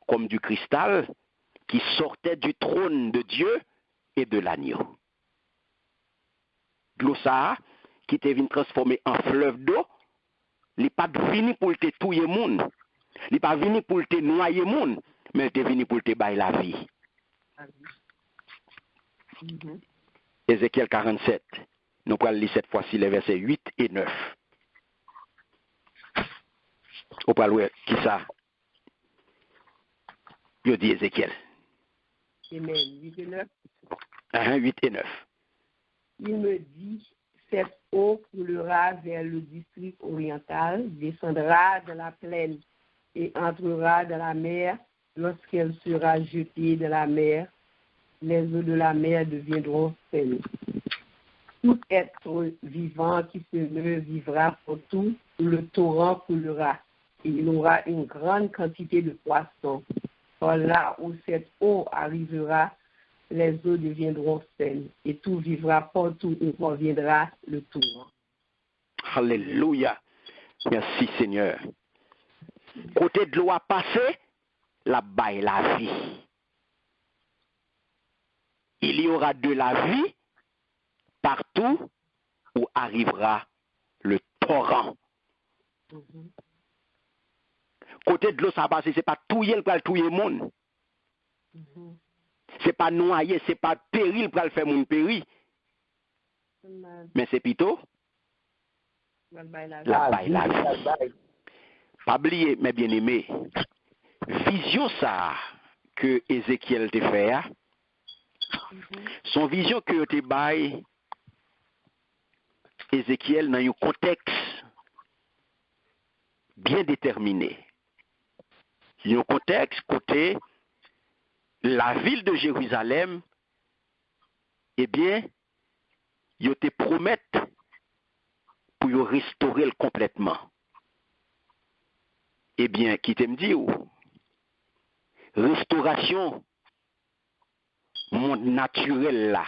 comme du cristal, qui sortait du trône de Dieu et de l'agneau. L'eau ça, qui te vient transformer en fleuve d'eau, il n'est pas venu pour te touiller moun, il n'est pas venu pour te noyer moun, mais il est venu pour te bailler la vie. Ézéchiel 47. Nous allons lire cette fois-ci les versets 8 et 9. On va lire qui ça? Je dis Ézéchiel. Amen. 8 et 9. 8 et 9. Il me dit, cette eau coulera vers le district oriental, descendra de la plaine et entrera dans la mer. Lorsqu'elle sera jetée de la mer, les eaux de la mer deviendront saines. Tout être vivant qui se meut vivra partout, le torrent coulera, et il aura une grande quantité de poissons. Par là où cette eau arrivera, les eaux deviendront saines, et tout vivra partout où conviendra le torrent. Alléluia. Merci Seigneur. Côté de l'eau à passer, la baille la vie. Il y aura de la vie partout où arrivera le torrent. Côté de l'eau, ça passe, c'est pas touiller le monde. C'est pas noyer, c'est pas péril pour le faire mon péri. Mais c'est plutôt la baille la vie. Pas oublier, mes bien-aimés, vision ça que Ézéchiel te fait, son vision que te baille Ézéchiel dans un contexte bien déterminé. Un contexte côté la ville de Jérusalem, eh bien, ils te promettent pour y restaurer complètement. Eh bien, qui te me dit, restauration, monde naturel là,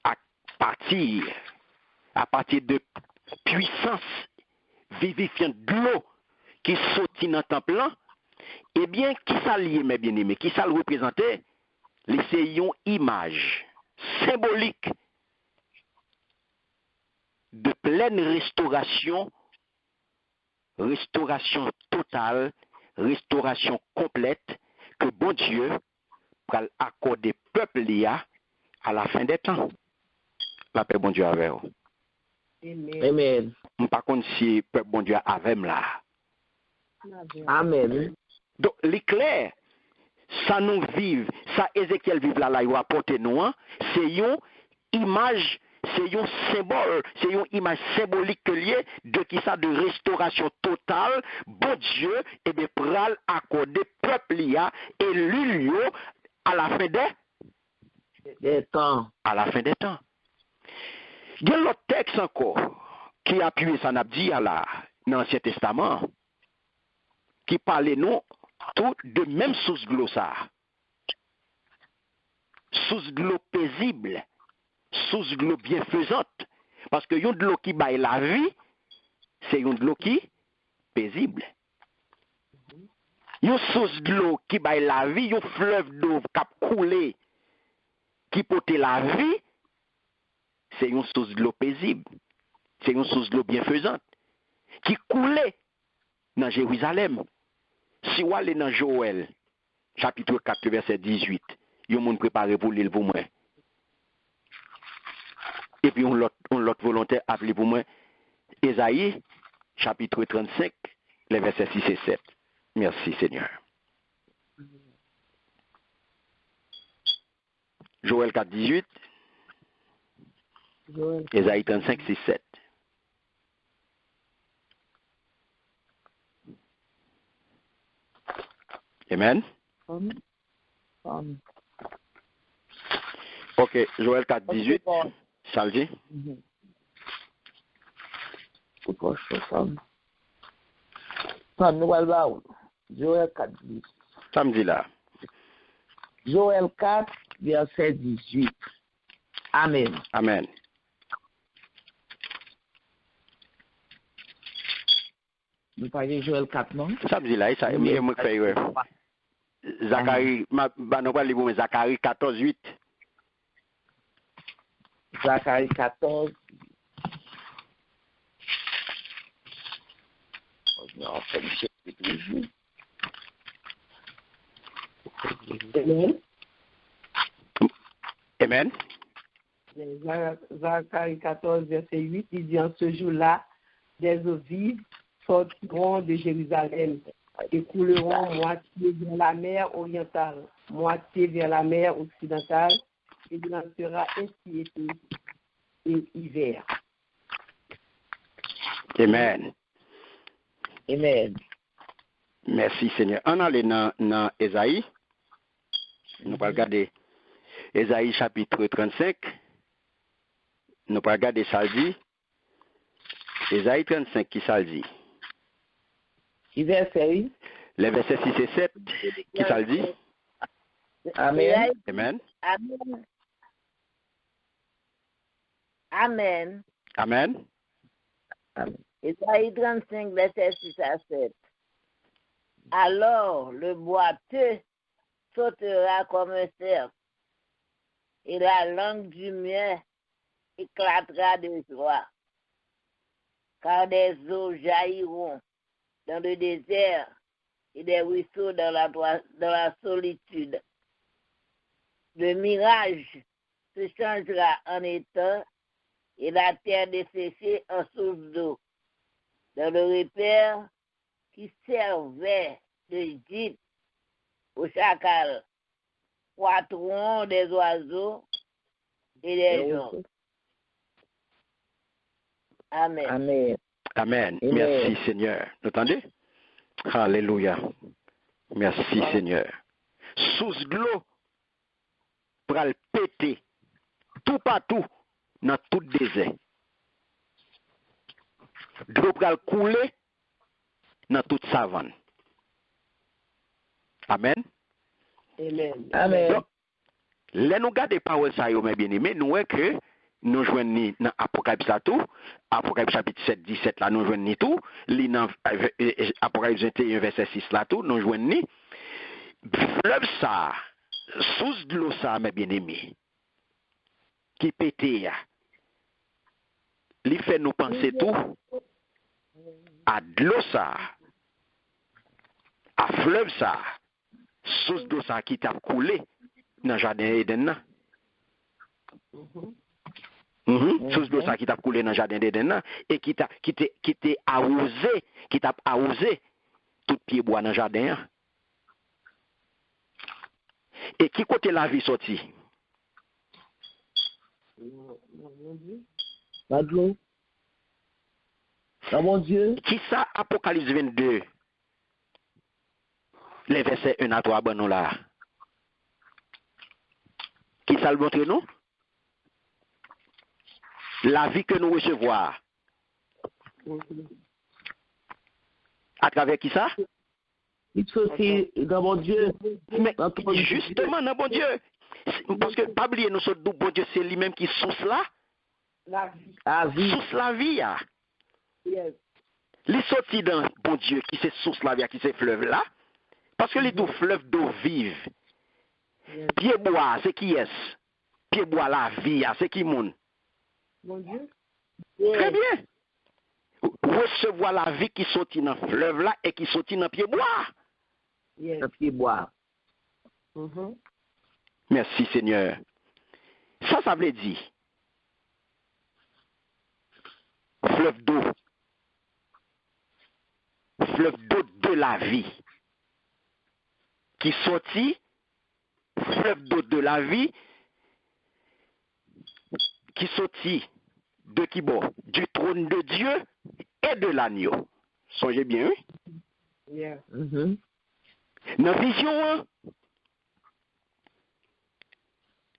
à partir de puissance vivifiante de l'eau qui sortit dans le temple là, eh bien, qui ça lié, mes bien-aimés, qui ça le représentait? C'est une image symbolique de pleine restauration totale, restauration complète, que bon Dieu va accorder peuple à la fin des temps. La paix bon Dieu avec vous. Amen. Par contre, si peuple bon Dieu avec là. Amen. Donc, l'éclair, ça nous vive, ça Ézéchiel vive là, il va apporter nous, c'est une image, c'est un symbole, c'est une image symbolique liée de qui ça de restauration totale, bon Dieu, et bien, pral accorder peuple et l'union à la fin des temps. À la fin des temps. Il y a l'autre texte encore qui appuie ça n'a dit là dans l'Ancien Testament qui parlait nous tout de même source de l'eau ça. Source de l'eau paisible, source de l'eau bienfaisante parce que yon de l'eau qui baille la vie, c'est yon de l'eau qui paisible. Yon source de l'eau qui baille la vie, yon fleuve d'eau qui a coulé qui porte la vie, c'est une source de l'eau paisible. C'est une source de l'eau bienfaisante. Qui coulait dans Jérusalem. Si vous allez dans Joël, chapitre 4, verset 18, vous avez préparé pour lire pour moi. Et puis on l'autre volontaire appelé pour moi. Ésaïe, chapitre 35, les versets 6 et 7. Merci Seigneur. Joël 4, 18. Ésaïe 35, 6, 7. Amen. Ok, Joël 4, 18. Ça le dit? Joël 4, 18. Ça me dit là. Joël 4, verset 18. Amen. Amen. Vous parlez Joël 4, non? Ça me dit là, ça me fait. Zacharie, Zacharie 14, 8. Zacharie 14. Amen. Amen. Zacharie 14, verset 8, il dit en ce jour-là, des eaux vives sortiront de Jérusalem écouleront moitié vers la mer orientale, moitié vers la mer occidentale, et il en sera ainsi été et hiver. Amen. Amen. Merci Seigneur. On allait dans Ésaïe. Nous allons regarder Ésaïe chapitre 35. Nous allons regarder ça dit. Ésaïe 35 qui ça dit. Qui verset, oui? Les versets 6 et 7 qui ça dit. Amen. Amen. Amen. Amen. Amen. Ésaïe 35, verset 6 à 7. Alors le boiteux sautera comme un cerf, et la langue du mien éclatera de joie, car des eaux jailliront dans le désert et des ruisseaux dans la solitude. Le mirage se changera en étang et la terre desséchée en source d'eau. Dans le repère qui servait d'Égypte au chacal, croîtront des oiseaux et des gens. Amen. Amen. Amen. Amen. Merci Seigneur. Vous entendez? Alléluia. Merci Seigneur. Sous de l'eau, pral péter tout partout dans tout désert. De l'eau pral couler dans toute savane. Amen. Amen. Amen. Donc, là nous gardons paroles ça mes bien-aimés, nous voyons que nous joignons dans Apocalypse là tout, Apocalypse chapitre 7 17 là nous joignons tout, li dans Apocalypse 21 verset 6 là tout, nous joignons fleuve ça, source de l'eau ça mes bien-aimés. Qui pété li fait nous penser tout à de l'eau ça, à fleuve ça, source d'eau ça qui t'a coulé dans le jardin Eden. Source d'eau ça qui t'a coulé dans le jardin d'Eden et qui t'a arrosé tout pied bois dans le jardin. Et qui côté la vie sorti? Pas de l'eau. Ah, mon Dieu. Qui ça Apocalypse 22 les versets 1 à 3 ben nous là. Qui ça le montre nous? La vie que nous recevons. À travers qui ça? Il faut aussi dans mon Dieu. Mais justement, dans bon Dieu. Parce que, pas oublier, nous sommes bon Dieu, c'est lui-même qui source là. La vie. La vie. Source la vie. Yes. Les sortis dans bon Dieu, qui c'est source la vie, qui c'est fleuve là. Parce que les deux fleuves d'eau vive. Yes. Pied bois, c'est qui est-ce? Pied bois la vie, c'est qui moun? Mon Dieu. Très bien. Recevoir la vie qui sortit dans le fleuve là et qui sortit dans le pied bois. Yes. Un pied bois. Mhm. Merci Seigneur. Ça veut dire fleuve d'eau. Fleuve d'eau de la vie. Qui sortit, fleuve d'eau de la vie, qui sortit de qui bon? Du trône de Dieu et de l'agneau. Songez bien, oui? Yeah. Mhm. Dans la vision,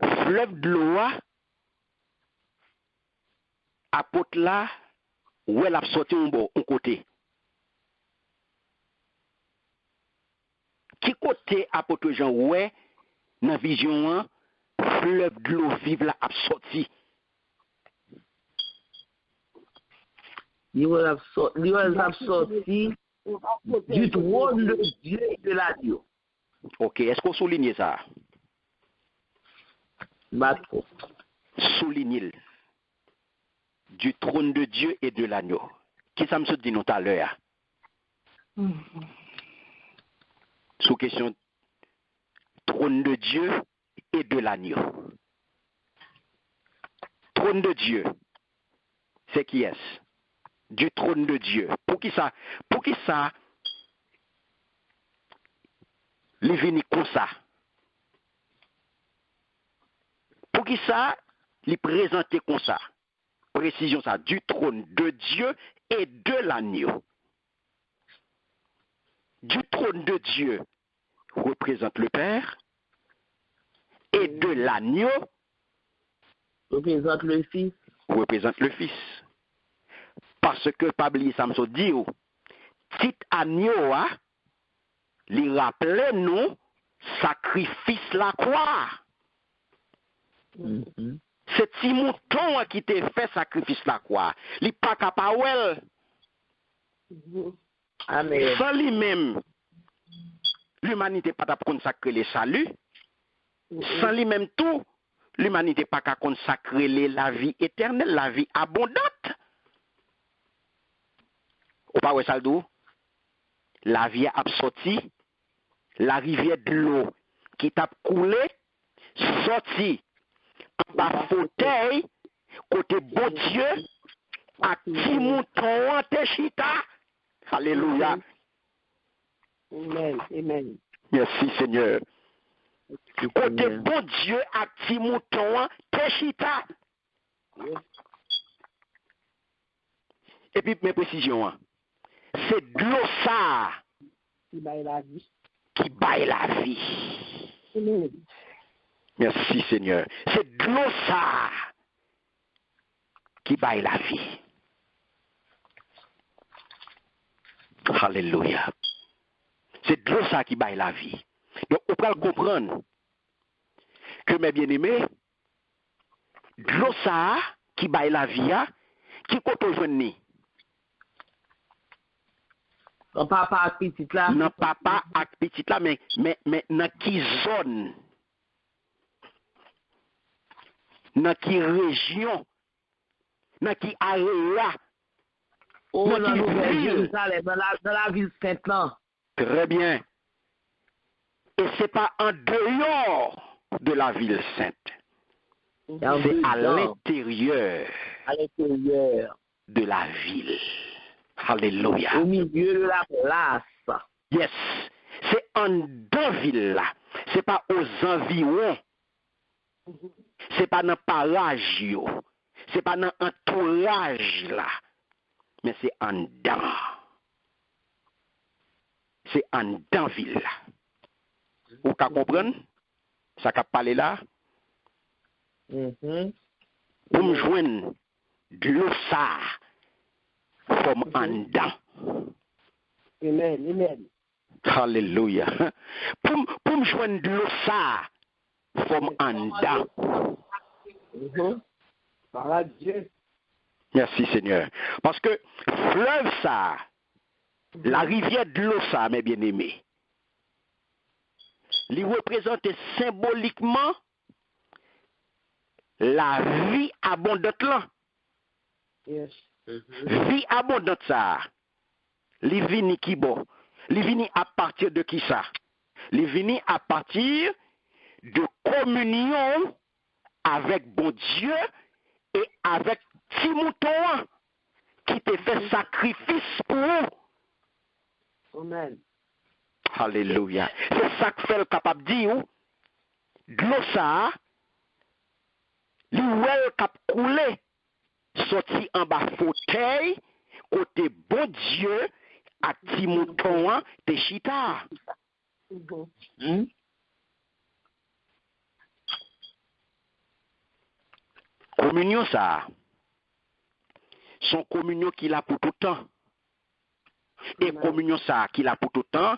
fleuve de l'eau, apôtre là, où elle a sorti un côté. Qui côté apôtre Jean, ouais, dans la vision, fleuve de l'eau vive là, a sorti. Il va sorti du trône de Dieu et de l'agneau. Ok, est-ce qu'on souligne ça? Batro. Souligne du trône de Dieu et de l'agneau. Qui ça me dit nous tout à l'heure? Sous question trône de Dieu et de l'agneau. Trône de Dieu, c'est qui est-ce? Du trône de Dieu. Pour qui ça li vini comme ça. Pour qui ça, li présenter comme ça. Précision ça, du trône de Dieu et de l'agneau. Du trône de Dieu représente le Père et de l'agneau représente le Fils. Représente le Fils. Parce que Pabli Samson dit, petit agneau, li rappelle nous sacrifice la croix. C'est petit mouton qui te fait sacrifice la croix. Li pas capable. Amen. Sans lui-même, l'humanité pas ta consacrer le salut. Sans lui-même tout, l'humanité pas qu'à consacrer la vie éternelle, la vie abondante. Ou pas ouais saldo? La vie a sorti, la rivière de l'eau qui t'a coulé, sorti en bas fauteuil, côté bon Dieu, à petit mouton te chita. Alléluia. Amen. Amen. Merci Seigneur. Côté bon Dieu, à petit mouton te chita. Et puis mes précisions, c'est de l'eau ça Qui baille la vie. qui baille la vie. Amen. Merci Seigneur. C'est de l'eau ça qui baille la vie. Alléluia. C'est de l'eau ça qui baille la vie. Donc on peut comprendre que mes bien-aimés, de l'eau ça qui baille la vie, qui compte aujourd'hui. Non papa ak petit là. Non papa ak petit là, mais dans qui zone? Dans qui région? Dans qui area? Oh, dans dans qui Nouvelle ville? Jérusalem, dans la ville sainte là. Très bien. Et c'est pas en dehors de la ville sainte. C'est à l'intérieur À l'intérieur. de la ville. Alléluia. Au milieu de la place. Yes. C'est en deux villes là. C'est pas aux environs. C'est pas dans parage yo. C'est pas dans entourage là. Mais c'est en dedans. C'est en dedans ville là. Vous pouvez comprendre? Ça qu'a parlé là? Pour me joindre de l'eau ça comme en dedans. Amen. Amen. Alléluia. Pour me joindre de l'eau ça comme en dedans. Par Dieu. Merci Seigneur. Parce que fleuve ça, la rivière de l'eau ça, mes bien-aimés, il représente symboliquement la vie abondante là. Yes. Vie abondante ça. Il vini qui bon. Il vini à partir de qui ça? Il vini à partir de communion avec bon Dieu et avec petit mouton qui te fait sacrifice pour vous. Amen. Alléluia. C'est ça que fait le capable de dire. De l'eau ça, l'ouel cap coulé, sorti en bas fauteuil, côté bon Dieu, à petit mouton te chita. Communion ça, son communion qu'il a pour tout temps. Et communion ça qu'il a pour tout temps,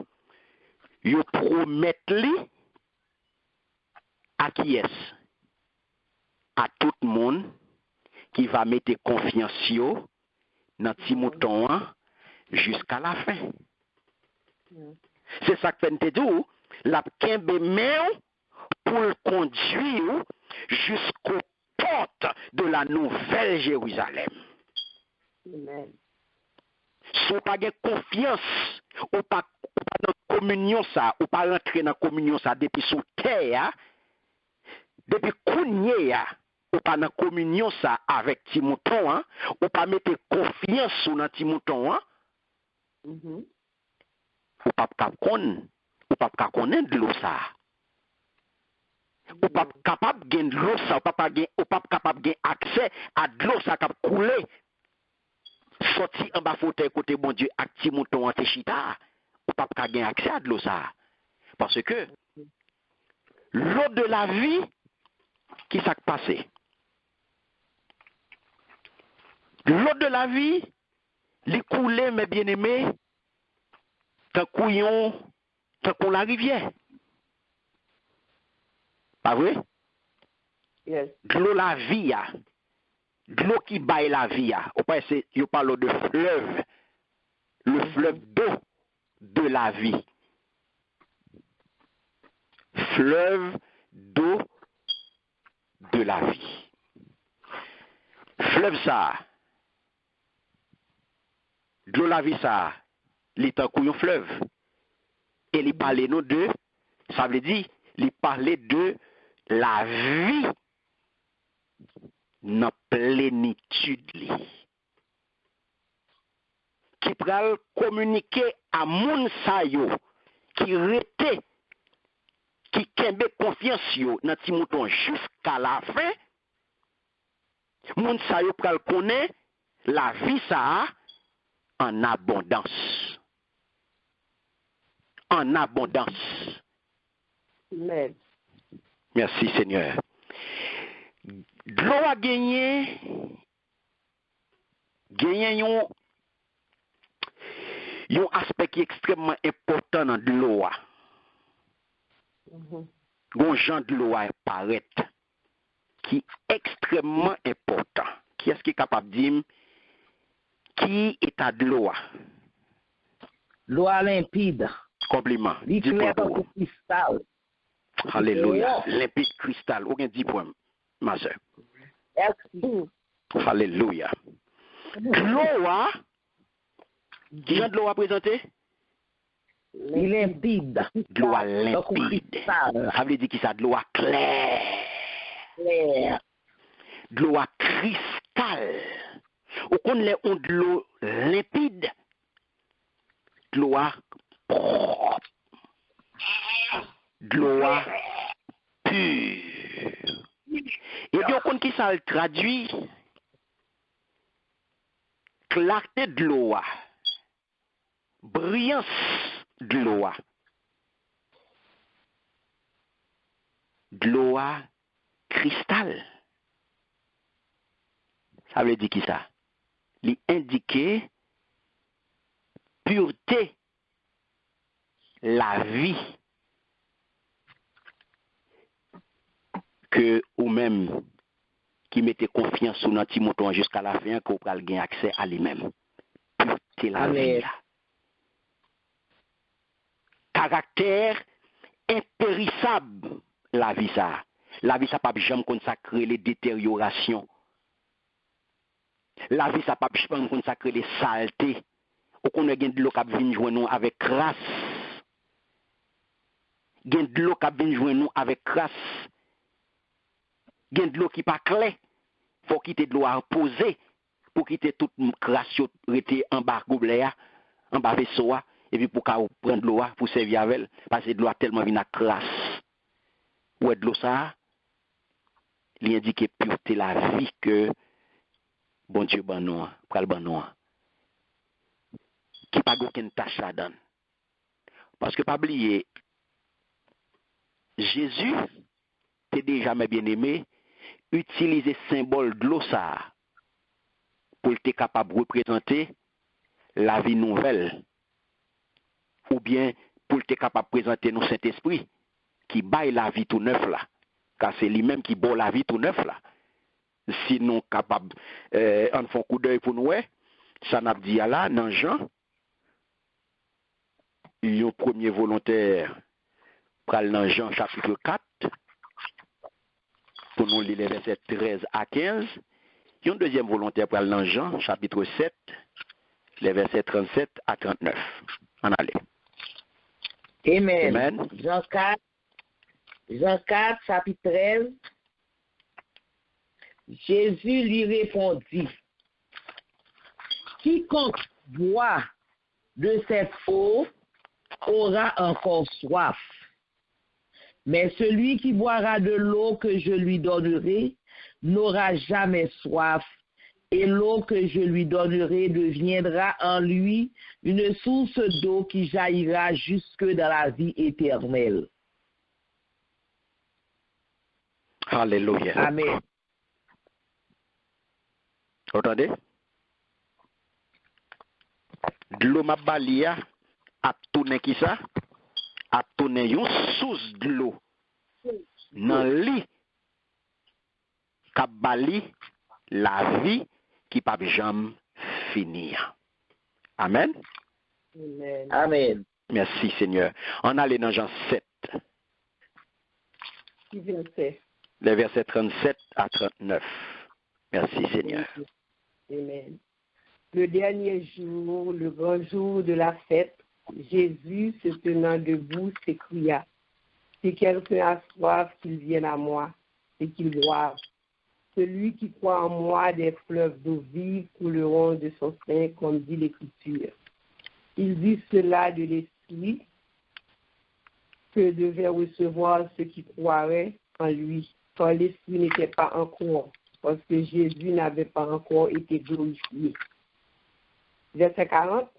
il promet li à qui est? À tout le monde qui va mettre confiance yo dans petit mouton jusqu'à la fin. C'est ça que fait dit, la kembe main pour le conduire jusqu'aux portes de la nouvelle Jérusalem. Amen. Si vous n'avez pas confiance, ou pas dans la communion ça, ou pas rentrer dans la communion ça depuis sous terre, depuis kounye, ou pas dans la communion ça avec Timouton, ou pas mettre confiance sur Timouton, ou pas capable ou pas connaître de l'eau ça. Ou pas capable de de l'eau ça, ou pas capable de accès à de l'eau ça qui couler. Sorti en bas fauteuil côté bon Dieu, acti mouton en chita, ou pas gagner accès à de l'eau ça. Parce que l'eau de la vie, qui s'est passé? L'eau de la vie, les coulées, mes bien-aimés, tant qu'on la rivière. Pas vrai? Yes. De l'eau la vie, de l'eau qui baille la vie. On parle de fleuve, le fleuve d'eau de la vie. Fleuve d'eau de la vie. Fleuve ça, de l'eau la vie ça, l'état couillon fleuve. Et il parlait nous de, ça veut dire, il parlait de la vie dans plénitude qui pral communiquer à moun sa yo qui rete qui kembe confiance yo dans ti mouton jusqu'à la fin moun sa yo pral connaît la vie ça en abondance Amen. Merci Seigneur. De l'eau a gagné un aspect qui est extrêmement important dans de l'eau. Un genre de l'eau apparaît qui est extrêmement important. Qui est-ce qui est capable de dire qui est à de l'eau? L'eau limpide. Compliment. L'éclair comme cristal. Alléluia. Limpide cristal. Aucun 10 points, ma soeur. Merci. Alléluia. L'eau, qui genre de l'eau à présenter? Il est limpide. De l'eau limpide. Ça veut dire qu'il ça de l'eau claire. De l'eau cristal. Ou qu'on les ont de l'eau limpide. De l'eau propre. De l'eau pure. Et bien, on qui ça le traduit clarté de l'eau, brillance de l'eau cristal. Ça veut dire qui ça? Il indique pureté, la vie que ou même qui mettait confiance sur notre mouton jusqu'à la fin, qu'on pourra gagner accès à lui-même. Pureté la vie. Caractère impérissable, la vie ça. La vie ça pas jamais consacrer les détériorations. La vie ça pas jamais consacrer les saletés. Ou qu'on a de l'eau qui vient joindre nous avec grâce. Gain de l'eau qui vient joindre nous avec grâce. Gain de l'eau qui pas clair. Faut quitter de l'eau à reposer pour quitter toute grâce rester en bas gobelet, en bas vaisseau et puis pour prendre de l'eau pour servir avec elle parce que de l'eau tellement vient à grâce. Ouais de l'eau ça il indique pureté la vie que bon Dieu ban nous, pral ban nous. Qui pas aucune tâche là-dedans. Parce que pas oublier Jésus t'es déjà mes bien-aimés utiliser symbole de l'eau ça pour être capable de représenter la vie nouvelle ou bien pour être capable de présenter nos Saint-Esprit qui baille la vie tout neuf là car c'est lui-même qui boit la vie tout neuf là si nous capable en font coup d'œil pour nous ça n'a dit là dans Jean le premier volontaire pral dans Jean chapitre 4 pour nous lire les versets 13 à 15. Il y a un deuxième volontaire pour aller dans Jean, chapitre 7, les versets 37 à 39. En allez. Amen. Amen. Jean 4, chapitre 13. Jésus lui répondit, quiconque boit de cette eau aura encore soif. Mais celui qui boira de l'eau que je lui donnerai n'aura jamais soif, et l'eau que je lui donnerai deviendra en lui une source d'eau qui jaillira jusque dans la vie éternelle. Alléluia. Amen. Entendez? De l'eau m'a balia a tourné qui ça? A tourné une source de l'eau dans lit qu'a bali la vie qui pas jamais finir. Amen. Amen. Amen. Merci Seigneur. On allait dans Jean 7, Qui verset? les versets 37 à 39. Merci Seigneur. Amen. Le dernier jour, le grand jour de la fête, Jésus, se tenant debout, s'écria, « Si quelqu'un a soif, qu'il vienne à moi, et qu'il boive. Celui qui croit en moi, des fleuves d'eau vive couleront de son sein, comme dit l'Écriture. » Il dit cela de l'Esprit que devait recevoir ceux qui croiraient en lui, car l'Esprit n'était pas encore, parce que Jésus n'avait pas encore été glorifié. Verset 40.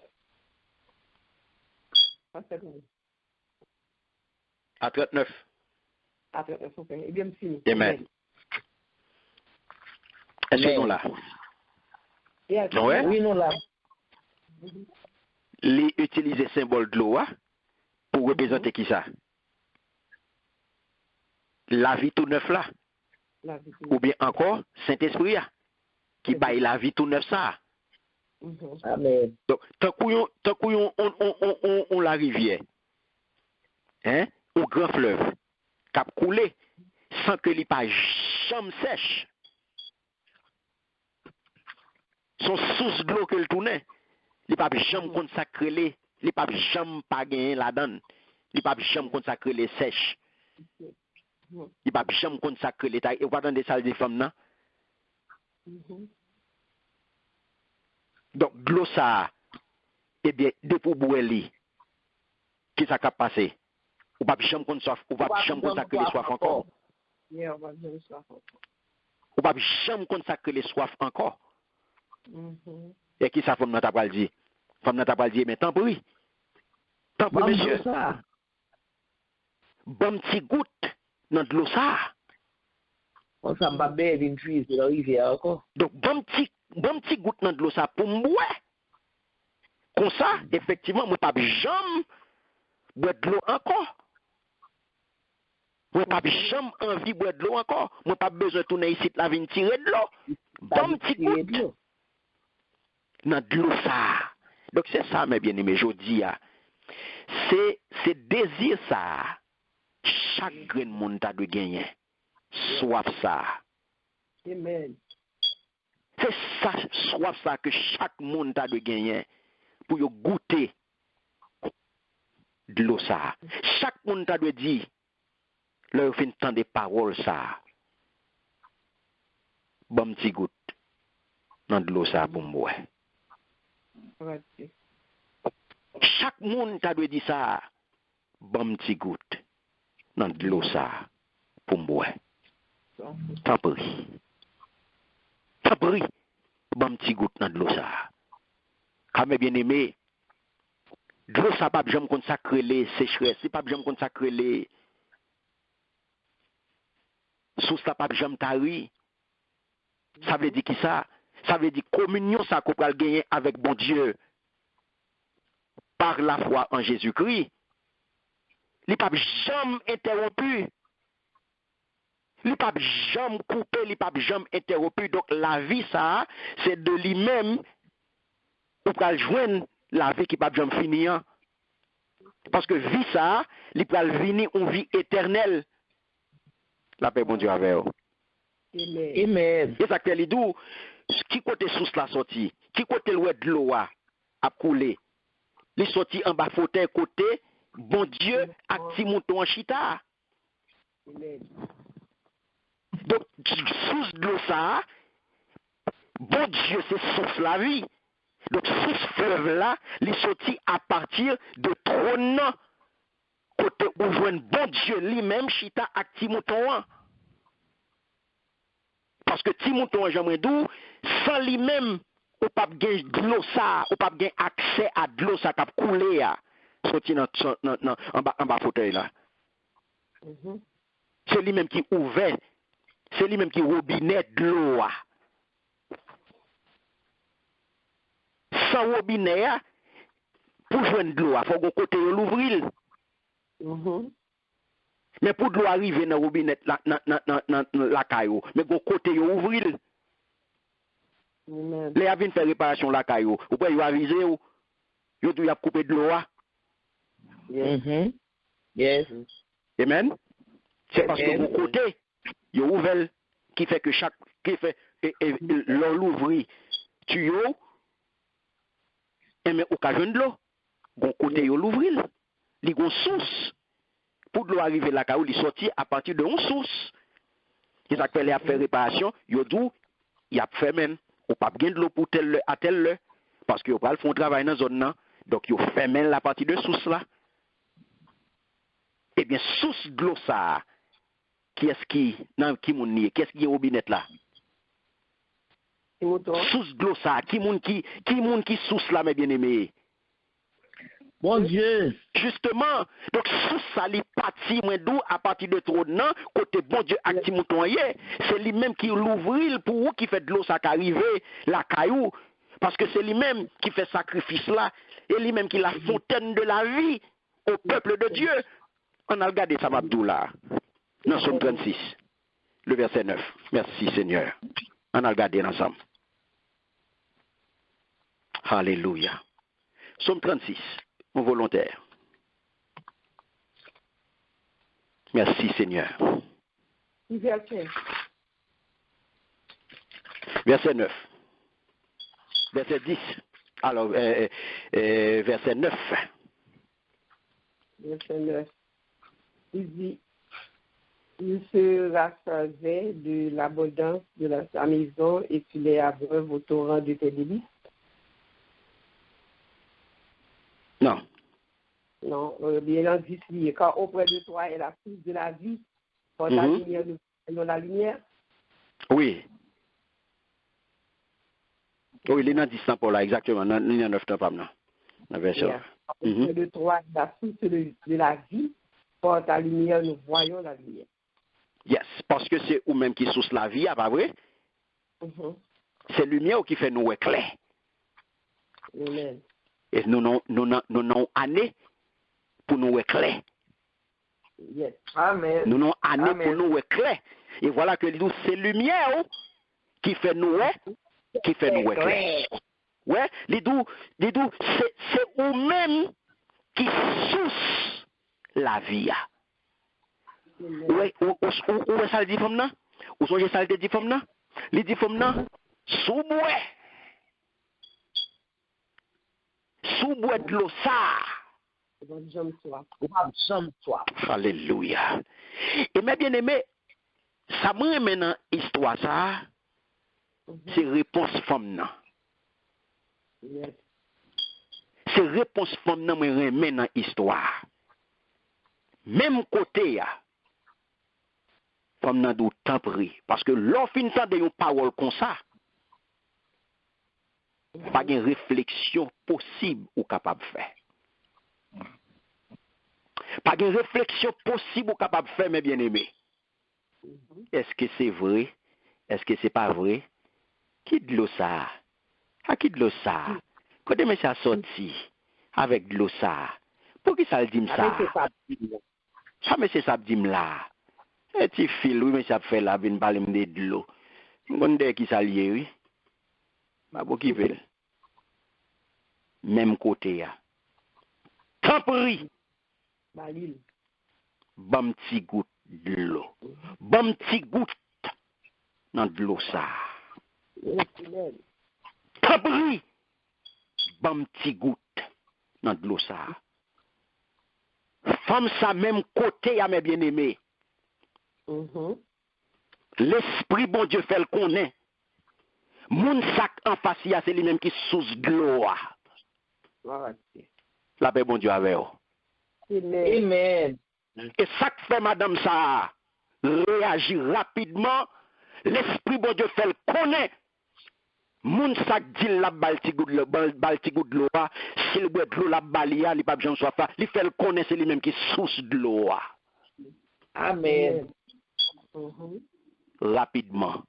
À 39. À 39, ok. Eh bien, fini. Amen. Est-ce que nous là? Yes. Ouais. Oui, nous là. Les utiliser symbole de l'eau pour représenter qui ça? La vie tout neuf là. La vie. Ou bien encore Saint-Esprit qui baille la vie tout neuf ça. Mhm. Amen. Donc, tant qu'on on la rivière, hein, au grand fleuve, cap coulé, sans que l'y pas jamais sèche. Son source de l'eau que le tournait, l'y pas jamais consacré les, l'y pas jamais pas gagné la donne, l'y pas jamais consacré les sèches, l'y pas jamais consacré les tailles. Et vous attendez ça des femmes, non? Mhm. Donc, de l'eau ça, eh bien, de pour boire, qui ça a passé? Ou pas jamais qu'on soif, ou pas jamais consacrer les soif encore. Yeah, on va dire le soir encore. Ou pas jamais consacrer les soif encore. Mhm. Et qui ça femme n'a pas dit? Femme n'a pas dit, mais tant pis. Tant pis, monsieur. Ça. Bon petit goutte dans de l'eau ça. On s'en va bien une puise de la rivière encore. Donc, bon petit goutte dans de l'eau ça pour moi. Comme ça, effectivement, moi pas jamais boire de l'eau encore. Moi pas jamais envie de boire de l'eau encore. Moi pas besoin de tourner ici la vigne tirer de l'eau. Bon petit goutte dans de l'eau ça. Donc c'est ça mes bien-aimés, je dis c'est désir ça. Chaque grain de monde a de gagner. Soif ça. Amen. C'est ça, soif ça que chaque monde a de gagner pour yo goûter de l'eau ça. Chaque monde a de dire leur fin temps des paroles ça. Bon petit goutte dans de l'eau ça pour moi. Chaque monde a de dire ça. Bon petit goutte dans de l'eau ça pour moi. Tant pis. Tant pis. Bon petit goutte dans de l'eau ça. Quand mes bien-aimés, de l'eau ça pas jamais consacrer les sécheresses, c'est pas jamais consacrer les sous ça pas jamais tari. Ça veut dire qui ça? Ça veut dire communion ça qu'on peut gagner avec bon Dieu par la foi en Jésus-Christ. Il n'est pas jamais interrompu. Il n'est pas jamais coupé, il n'est pas jamais interrompu. Donc la vie, ça, c'est de lui-même pour joindre la vie qui n'est pas jamais finie. Parce que vie, ça, il peut venir une vie éternelle. La paix, bon Dieu, avec vous. Amen. Et ça, c'est d'où, qui côté sous la sortie, qui côté l'ouest de l'eau a coulé. Les sorties en bas, fauteuil côté, bon Dieu, à petit mouton en chita. Donc, source de l'eau, ça, bon Dieu, c'est source la vie. Donc, ce fleuve-là, il est sorti à partir de trône, côté où joue bon Dieu lui-même, chita avec Timouton. Parce que Timouton, j'aimerais dire, sans lui-même, ou pas gagner de l'eau ça, ou pas gagner accès à de l'eau ça qui a coulé, sorti en bas fauteuil là. C'est lui-même qui ouvert, c'est lui-même qui robinet de l'eau. Sans robinet, pour joindre de l'eau, il faut qu'on côté l'ouvrir. Mais pour de l'eau arriver dans le robinet, la caillou, mais qu'on côté l'ouvrir. Les avines fait réparation la caillou, ou pas, ils aviser, ils doivent couper de l'eau. Yes. Amen. C'est parce que mon côté, il y a ouvert qui fait que chaque, qui fait, l'on l'ouvre, tuyau, et mais au cas de l'eau, mon côté, il l'ouvre, il y a une source. Pour de l'eau arriver là, il sorti à partir de une source. Ils ont fait réparation, ils ont il a fait même, ou pas bien de l'eau pour tel à tel le, parce qu'ils pas le font travail dans la zone là, donc ils fait même la partie de source là. Eh bien, source de l'eau ça, qui est-ce qui, non, qui moun nié, qu'est-ce qui est robinet là? Source de l'eau ça, qui moun qui source là, mes bien-aimés? Bon Dieu. Justement, donc source ça, li parti moins d'où à partir de trop non, côté bon Dieu acti mouton c'est lui-même qui l'ouvre pour vous qui fait de l'eau ça qui arrive, la caillou, parce que c'est lui-même qui fait sacrifice là, et lui-même qui la fontaine de la vie au peuple de Dieu. On a regardé ça, Mabdou, là, dans Somme 36, le verset 9. Merci, Seigneur. On a regardé ensemble. Alléluia. Somme 36, mon volontaire. Merci, Seigneur. Verset 9. Verset 10. Alors, verset 9. Verset 9. Il dit, il se rassasiait de l'abondance de sa maison et tu les abreuves au torrent de tes délices. Non. Non, bien dit, quand auprès de toi est la source de la vie, pour la lumière, nous voyons la lumière. Oui. Oui, il est dans 10 ans pour là, exactement. Il y a 9 temps pas maintenant. Auprès de toi est la source de la vie. Par ta lumière, nous voyons la lumière. Yes, parce que c'est ou-même qui source la vie, pas vrai? C'est lumière qui fait nous éclair. Amen. Et nous avons année pour nous éclair. Yes. Amen. Nous avons année pour nous éclair. Et voilà que c'est lumière qui fait nous éclair. Ouais, c'est ou-même qui source la vie. Ouais, où est ça le dit comme ça? Où sont ça le dit comme ça? Le dit comme ça, sous-bois. Sous-bois de l'eau ça. Alléluia. Et mes bien-aimés, ça me met dans l'histoire ça, c'est réponse femme. C'est réponse femme nan me remet dans l'histoire. Même côté, femme nan dou temps pris. Parce que l'offre de une parole comme ça, pas de réflexion possible ou capable de faire. Pas de réflexion possible ou capable de faire, mes bien-aimés. Est-ce que c'est vrai? Est-ce que c'est pas vrai? Qui de l'eau ça? À qui de l'eau ça? Quand monsieur a sorti avec de l'eau ça, pour qui ça le dit ça? Ça, monsieur, ça dit là. Et tu files, oui, monsieur, a fait là, vient parler de l'eau. On dit qui ça lié, oui. Pas pour qui veut. Même côté, ya. Tempri. Bam petit goutte de l'eau. Bam petit goutte dans de l'eau ça. Tempri. Bam petit goutte dans de l'eau ça. Femme ça même côté à mes bien-aimés. L'esprit bon Dieu fait le connaît. Moun sak en face, c'est lui-même qui source de l'eau. La paix, bon Dieu, avec vous. Amen. Et ça que fait madame ça, réagit rapidement, l'esprit bon Dieu fait le connaître. Moun sak dit la baltigou de l'eau, s'il boit de l'eau, la balia, il pas besoin de soif, il fait le connaître, c'est lui-même qui source de l'eau. Amen. Rapidement,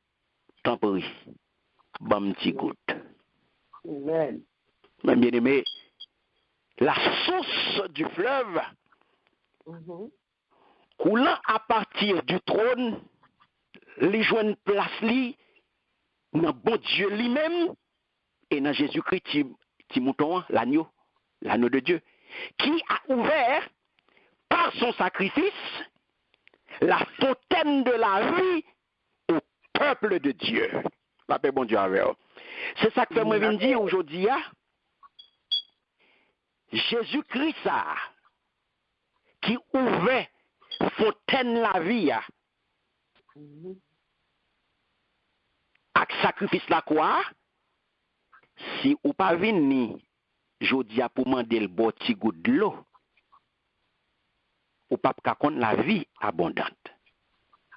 tant pis, bam petit goutte. Amen. Mais bien aimé, la source du fleuve, coulant à partir du trône, les joint place li, dans bon Dieu lui-même, et dans Jésus-Christ, petit mouton, l'agneau de Dieu, qui a ouvert par son sacrifice la fontaine de la vie au peuple de Dieu. La paix, bon Dieu, avec vous. C'est ça que fait moi dire aujourd'hui. Jésus-Christ, ça, qui ouvert fontaine la vie, avec sacrifice la quoi, si ou pas vini, jodi a pour demander le bon petit goût de l'eau, ou pas qu'à la vie abondante.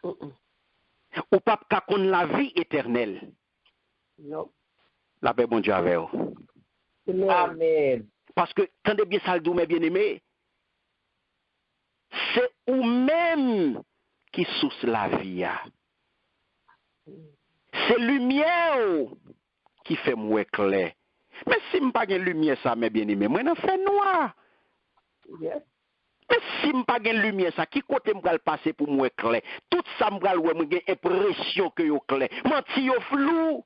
Ou pas qu'à la vie éternelle. Non. La paix, bon Dieu, avec vous. Amen. Parce que, tendez bien ça, le doux, mes bien-aimés, c'est ou-même qui source la vie. C'est lumière qui fait moi clair. Mais si je n'ai pas de lumière, ça, mes bien-aimés, moi, je fais noir. Yes. Mais si je n'ai pas de lumière, ça, qui côté me passer pour moi clair? Tout ça, me va ouais, j'ai l'impression que yo clair. Menti yo flou.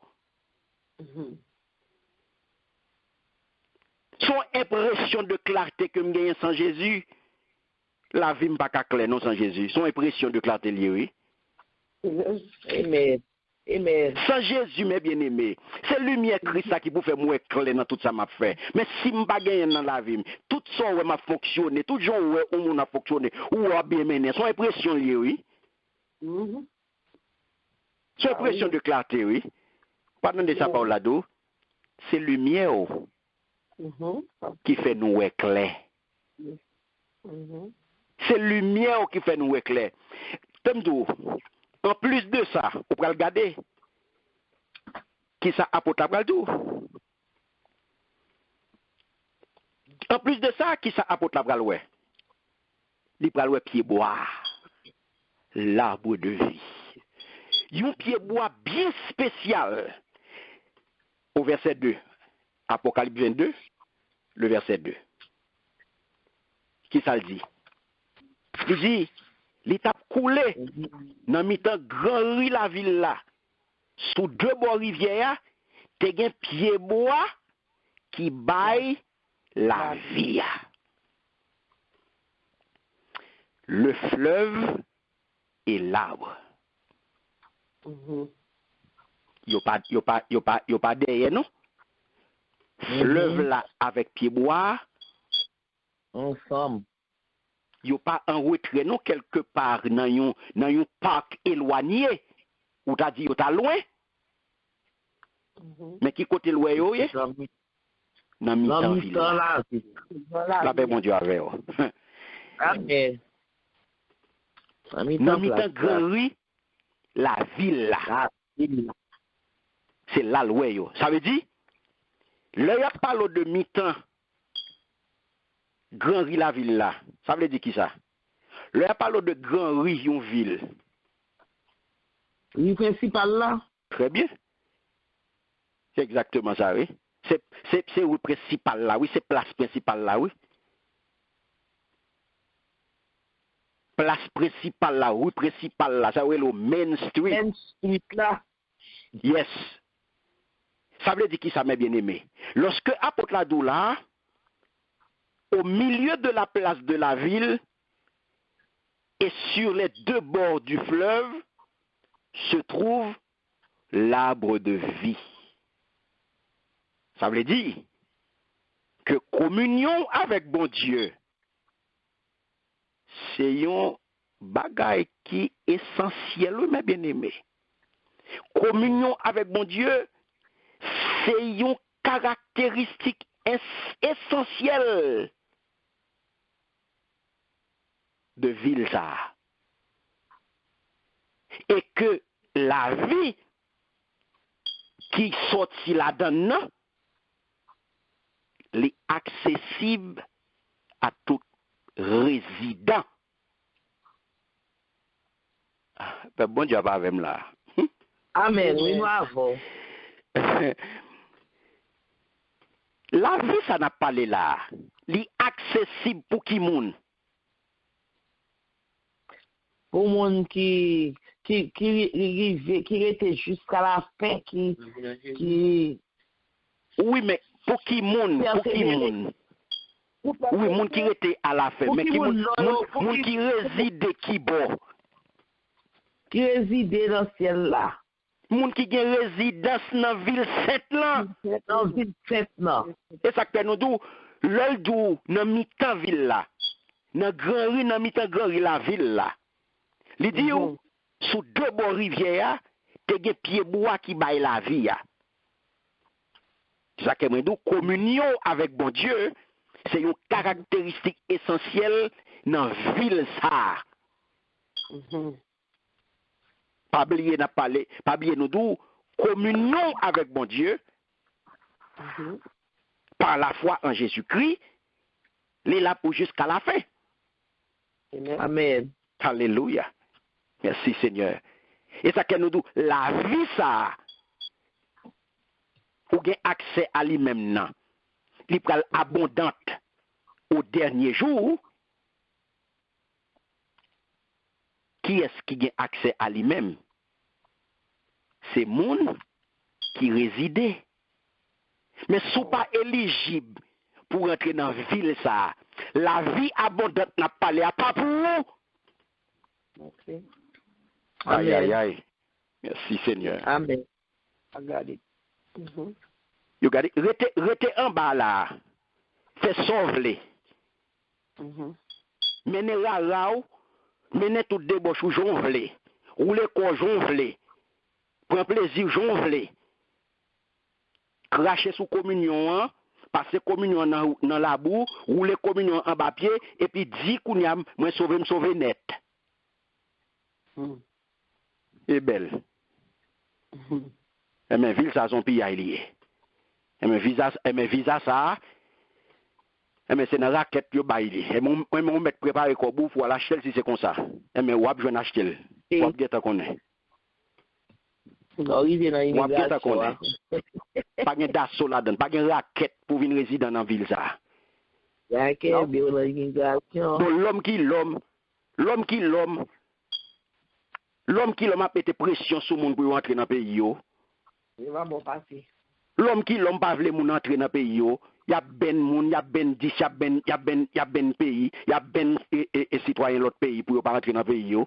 Son impression de clarté que me gagne sans Jésus, la vie me pas clair non sans Jésus. Son impression de clarté liée, oui. Amen. Amen. Sans Jésus, mes bien-aimés, c'est lumière Christ qui peut faire moi clair dans tout ça m'a fait. Mais si je pas gagné dans la vie, tout ça ouais m'a fonctionné, tout gens ouais on a fonctionné, ou a bien mené, son impression liée, oui. Son impression de clarté, oui. Pardon de ça par là-dedans, c'est lumière qui fait nous clair. C'est lumière qui fait nous clair. En plus de ça, on peut regarder qui ça apôtre tout. En plus de ça, qui ça apôtre la ouais. Il pral pied bois. L'arbre de vie. Un pied bois bien spécial. Au verset 2. Apocalypse 22, le verset 2. Qui ça le dit? Il dit, l'étape coulée dans mi-temps grand rue la ville là. Sous deux bords rivières, te gen pied bois qui baille la vie. Le fleuve et l'arbre. Yo pas derrière non? Fleuve là avec pied bois. Ensemble. Yo pas en retrait non quelque part dans un parc éloigné ou t'as dit yo ta loin. Mais qui côté loin yo yé? Dans mi-temps ville. La paix bon Dieu avec vous. Amen. Dans mi-temps grand rue, la ville là. C'est là loin yo. Ça veut dire là y a parlé de mi-temps grand rue la ville là. Ça veut dire qui ça? Là y a parlé de grand rue une ville. Le principal là. Très bien. C'est exactement ça, oui. C'est rue principale là, oui, c'est place principale là, oui. Place principale là, rue principale là, ça oui, le Main Street. Main Street là. Yes. Ça veut dire qui ça, mes bien-aimés? Lorsque apôtre la doula, au milieu de la place de la ville et sur les deux bords du fleuve se trouve l'arbre de vie. Ça veut dire que communion avec bon Dieu, c'est un bagage qui est essentiel, mes bien-aimés. Communion avec bon Dieu, c'est une caractéristique essentielle de ville ça. Et que la vie qui sortit là-dedans est accessible à tout résident. Ben, bon Dieu, pas avec là. Amen. Oui, nous avons. La vie, ça n'a pas parlé là. Li accessible pour qui moun? Pour monde qui était jusqu'à la fin, qui Oui, mais pour qui moun? Pour qui moun? Oui, moun qui était à la fin. Mais qui moun qui réside qui bon? Qui réside dans ce ciel là. Moun qui gen résidence dans ville sainte là. Dans ville sainte là. Et ça que nous dou l'ol dou dans mi-temps ville là. Dans grand rue dans mi-temps grand rue la ville là. Li di ou sous deux bords rivière te gen pied bois qui baille la vie ya. Ça que nous dou communion avec bon Dieu, c'est une caractéristique essentielle dans ville ça. Pas oublier n'a parlé, pas oublier nous dou communion avec bon Dieu par la foi en Jésus-Christ, il est là pour jusqu'à la fin. Amen. Alléluia. Merci Seigneur. Et ça que nous dit, la vie ça, ou gain accès à lui-même nan, li pral abondante au dernier jour. Qui est-ce qui gain accès à lui-même? C'est moun qui réside. Mais sont pas éligibles pour entrer dans la ville ça. La vie abondante n'a pas l'air pas pour vous. Okay. Aïe, aïe, aïe. Merci Seigneur. Amen. I got it. You got it. Rete en bas là. Fais sauver. Menez la ou, menez tout débauche ou jonvle. Ou les corps jonvle. Prends plaisir jonvle. Cracher sous communion, hein? Passer communion dans la boue, rouler communion en bas pied, et puis dire qu'on y a, moi sauver net. Et belle. Et mes villes, ça sont pillées liées. Et mes visas, ça, et mes c'est dans la raquette, yo baille. Et moi, je vais préparer quoi bouffe, ou à l'acheter si c'est comme ça. Et mes wap, je vais acheter. Wap, get à connaître. Non, il vient dans l'immigration. Pas de d'assaut là-dedans, pas de raquette pour venir résider dans la ville ça. Raquette, bien dans l'immigration. Donc l'homme qui l'homme a pété pression sur le monde pour entrer dans le pays. Il va bon passer. L'homme qui l'homme pas voulu moun entrer dans le pays. Il y a ben moun, il y a ben 10, il y a ben pays, il y a ben citoyen l'autre pays pour pas entrer dans le pays.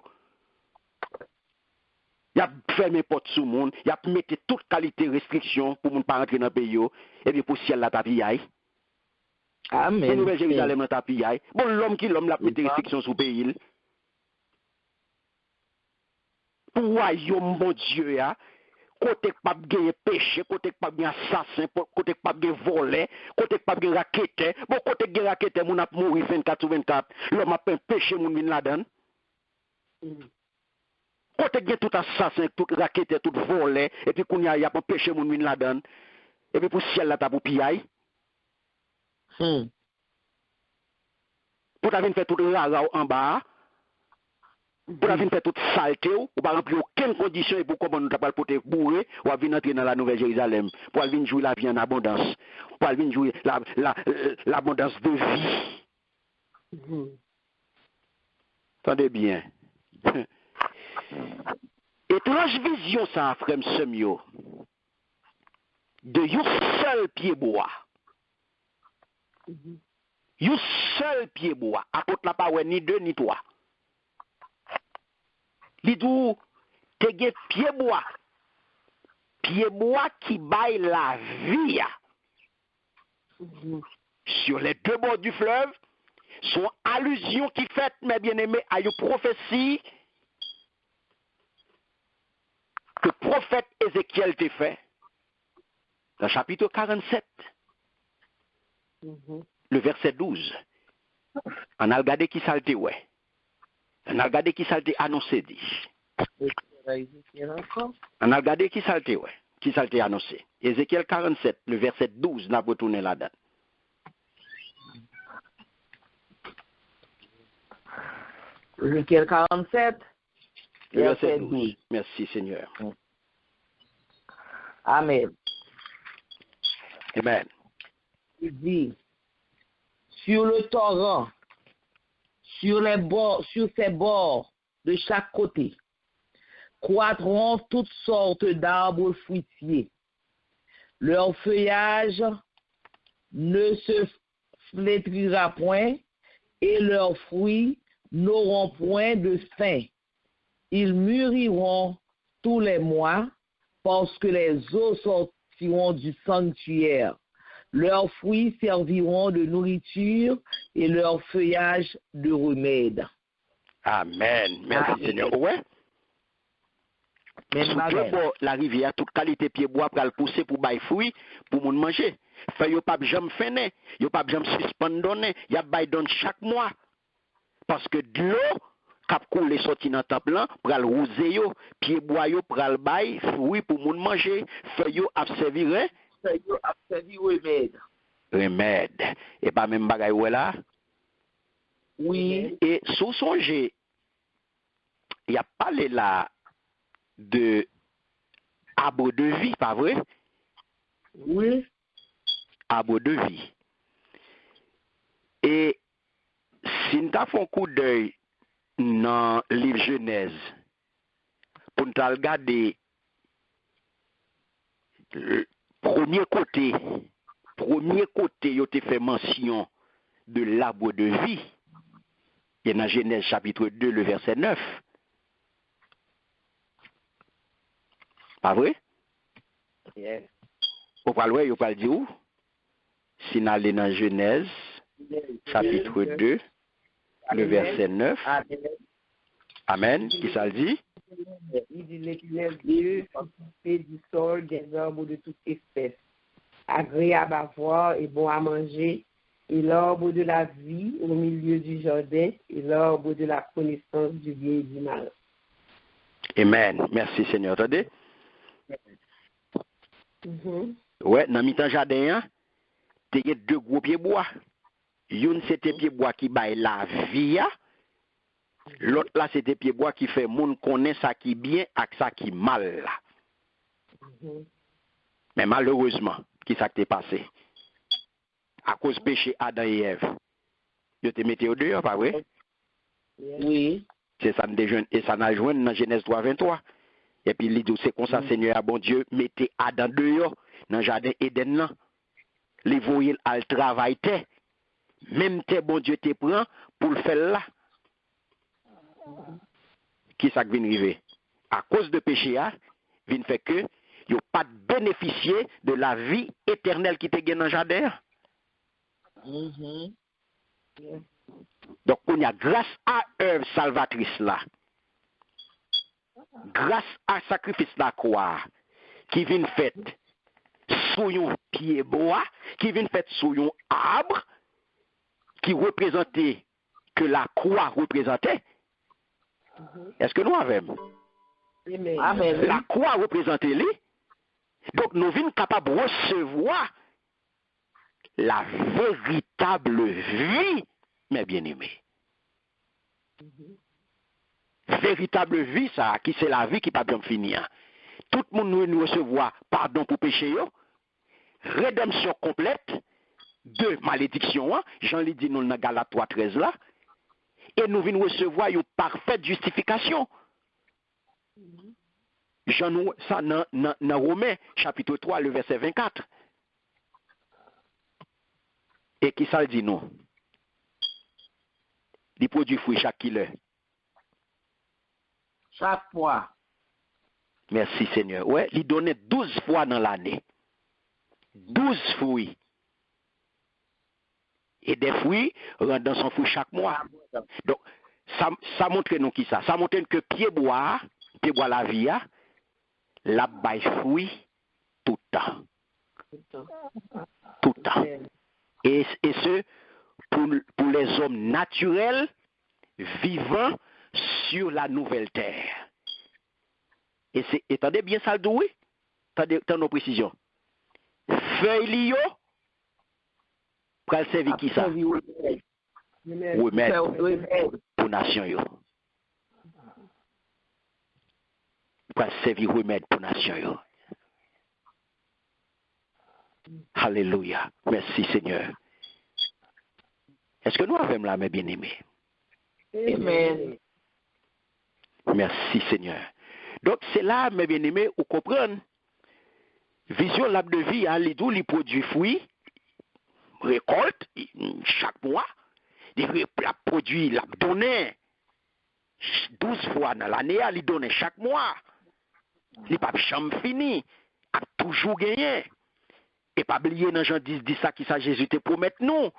Il a fermé porte sous monde, il a mis toute qualité de restriction pour ne pas rentrer dans le pays, et puis pour ciel la tapillaille. Amen. Et Nouvelle Jérusalem la tapillaille. Bon, l'homme qui l'homme l'a mis des restrictions sous le pays. Pour royaume, bon Dieu, ya, côté pas gagner péché, côté pas gagner assassin, côté pas gagner volé, côté pas gagner raquette, bon, côté gagner raquette, mon a mourir 24 sur 24, l'homme a peine péché, mon vin là-dedans. Côté gen tout assassin, tout raquette, tout volé, et puis qu'on y a pas péché mon vin là-dedans, et puis pour ciel là ta pour piaille. Pour t'avoir fait tout rara en bas, pour t'avoir fait toute saleté, ou pas remplir aucune condition et pour comment nous t'appelle pour te bourrer, ou venir entrer dans la Nouvelle Jérusalem, pour venir jouer la vie en abondance, pour venir jouer l'abondance de vie. Attendez bien. Étrange vision ça, frère Semio, de yon seul pied bois. Yon seul pied bois. À côté la pas ni deux ni trois. Li dou te gen pied bois. Pied bois qui baille la vie. Sur les deux bords du fleuve, son allusion qui fait, mes bien-aimés, à une prophétie que le prophète Ézéchiel t'a fait. Dans le chapitre 47, le verset 12, on a regardé qui salte, ouais. On a regardé qui salte annoncé, dit. On a regardé qui salte, ouais. Qui salte annoncé. Ézéchiel 47, le verset 12, n'a pas retourné la date. Ézéchiel 47, Le verset verset 12. 12. Merci Seigneur. Amen. Amen. Il dit, sur le torrent, sur ses bords, de chaque côté, croîtront toutes sortes d'arbres fruitiers. Leur feuillage ne se flétrira point et leurs fruits n'auront point de fin. Ils mûriront tous les mois parce que les eaux sortiront du sanctuaire. Leurs fruits serviront de nourriture et leur feuillage de remède. Amen. Merci Amen. Seigneur. Ouais. Sous deux bords, la rivière, toute qualité pied bois pour le pousser pour bailler fruits, pour moun manger. Fait yo pas jamais fini, yo pas jamais suspendonné, y a bail donne chaque mois. Parce que de l'eau cap coule sorti dans temple là, pour le rouser yo, pied bois yo pour le bail fruits pour moun manger, fait yo a servir remède. remède. Et pas même bagay ouais là. Oui. Et sous songer, il y a parlé là de arbre de vie, pas vrai? Oui. Arbre de vie. Et si nous avons un coup d'œil dans le livre Genèse, pour nous regarder le premier côté, il a fait mention de l'arbre de vie. Il y a dans Genèse chapitre 2, le verset 9. Pas vrai? Yes. Vous parlez, vous parlez dire où? Si nous allons dans Genèse, chapitre 2, le verset 9. Amen. Qui ça le dit? Il dit l'Éternel Dieu fait du sol des arbres de toute espèce, agréable à voir et bon à manger, et l'arbre de la vie au milieu du jardin, et l'arbre de la connaissance du bien et du mal. Amen. Merci Seigneur. Attendez. Ouais, dans mi-temps jardin, tu as deux gros pieds bois. Une c'était pied bois qui baille la vie, l'autre là c'était pied bois qui fait monde connaît ça qui bien et ça qui mal. Mais malheureusement, qui ça qui t'est passé? À cause du péché Adam et Ève. Yo te mettez au dehors, pas vrai? Oui. C'est ça et ça n'a joint dans Genèse 3, 23. Et puis il dit c'est comme ça Seigneur bon Dieu mettez Adam dehors dans le jardin Éden là. Les voyez al travail te. Même te bon Dieu te prend pour le faire là. Qui ça vient arriver? À cause de péché vient fait que yo pas bénéficié de la vie éternelle qui te gagne dans le jardin. Donc on y a grâce à œuvre salvatrice là. Grâce à sacrifice la croix qui vient fait sous un pied bois, qui vient fait sous un arbre qui représentait que la croix représentait. Est-ce que nous avons? Amen. La croix représentait lui. Donc nous sommes capables de recevoir la véritable vie, mes bien-aimés. Véritable vie, ça, qui c'est la vie qui pas bien finir. Tout le monde nous recevoir pardon pour péché, rédemption complète, de malédiction, Jean l'ai dit nous dans Galates 3:13 là, et nous venons recevoir une parfaite justification. Jean nous ça dans Romains chapitre 3 le verset 24. Et qui ça le dit nous? Il produit fruit chaque kilo. Chaque fois. Merci Seigneur. Ouais, il donnait 12 fois dans l'année. 12 fruits. Et des fruits rentrent dans son fruit chaque mois. Donc, ça montre nous qui ça? Ça montre que pied bois la vie, la baille fruit tout le temps. Tout le temps. Et ce, pour les hommes naturels vivant sur la nouvelle terre. Et c'est, attendez bien ça le doué, attendez nos précisions. Feuille pour servir qui ça? Remède pour nation yo. Pour servir remède pour nation yo. Alléluia. Merci Seigneur. Est-ce que nous avons la main bien-aimée? Amen. Merci Seigneur. Donc c'est là, mes bien-aimés, vous comprenez. Vision l'arbre de vie, les doux, les produits fruits, récolte chaque mois, les produits, la donner 12 fois dans l'année, les donner chaque mois. Les pas jamais fini, a toujours gagné. Et pas oublier dans Jean 10, ça qui ça Jésus te promet nous.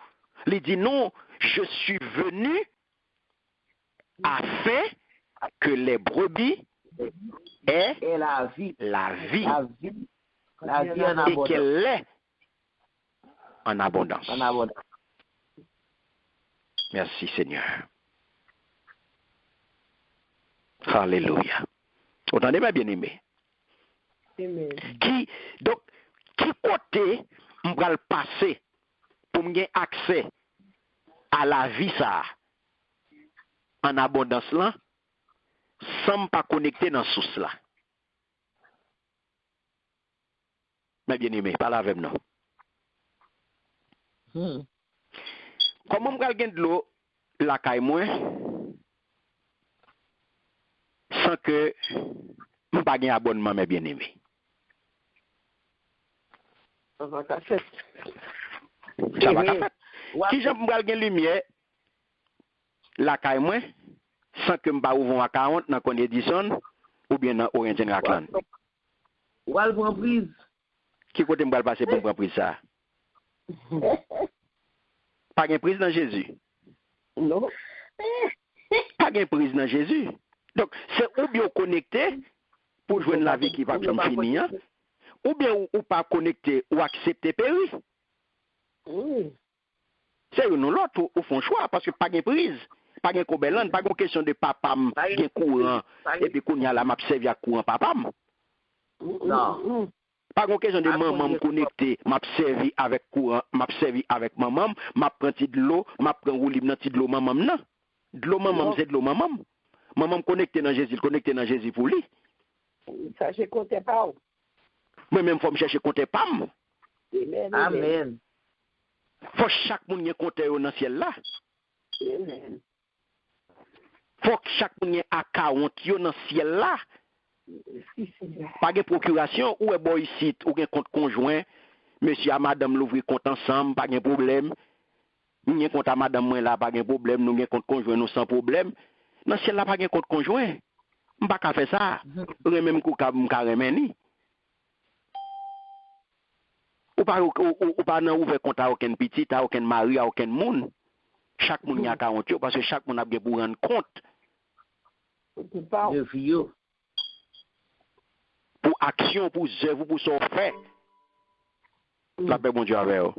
Il dit non, je suis venu afin que les brebis aient la vie. La vie La vie en et abondance. qu'elle est en abondance. En abondance. Merci Seigneur. Alléluia. Vous entendez ma bien-aimée? Donc, qui côté on va le passer pour me gagner accès à la vie ça en abondance là sans pas connecter dans source là. Mais bien aimé, parle avec nous. Comment on va gagner de l'eau la caille moi sans que on pas gagner abonnement mes bien aimé. Ça va qu'à faire. Ça va qu'à faire. Qui j'aime pas gagner lumière la caille moi sans que me pas ouvrir à 40 dans Conde Edison ou bien dans Oriental Rockland. Ou al prend prise. Qui côté me passer pour prendre prise ça? Pas de prise dans Jésus. Non. Pas de prise dans Jésus. Donc c'est ou bien connecté pour joindre la vie qui va comme finir, ou bien ou pas connecté ou accepter périr. C'est nous l'autre ou font choix parce que pas de prise. Pas de cobelan, pas de question de papa, de courant, et puis qu'on y a la map servi à courant papa. Non. Pas de question de maman connecté, m'a servi avec courant, m'a servi avec maman, m'a prend de l'eau, m'a prend roulim dans de l'eau maman non. De l'eau maman c'est de l'eau maman. Maman connecté dans Jésus, connecté dans Jésus pour lui. Ça je comptais pas. Moi même faut me chercher compter pas. Amen. Faut chaque monde y compter dans le ciel là. Amen. Faut que chaque monde y a 40 yo dans le ciel là. Pas de procuration ou est boy ici ou un compte conjoint, monsieur et madame l'ouvrir compte ensemble, pas de problème. Nous compte à madame moi là, pas de problème, nous compte conjoint nous sans problème. Dans ciel là pas de compte conjoint. On pas qu'à faire ça. Même coup ka remeni. Ou pas nan ouvrir compte à aucun petit, à aucun mari, à aucun monde. Chaque monde y a 40 parce que chaque monde a bien pour rendre compte. De vie. Pour action, pour œuvre, pour son fait. La paix, bon Dieu, avec vous.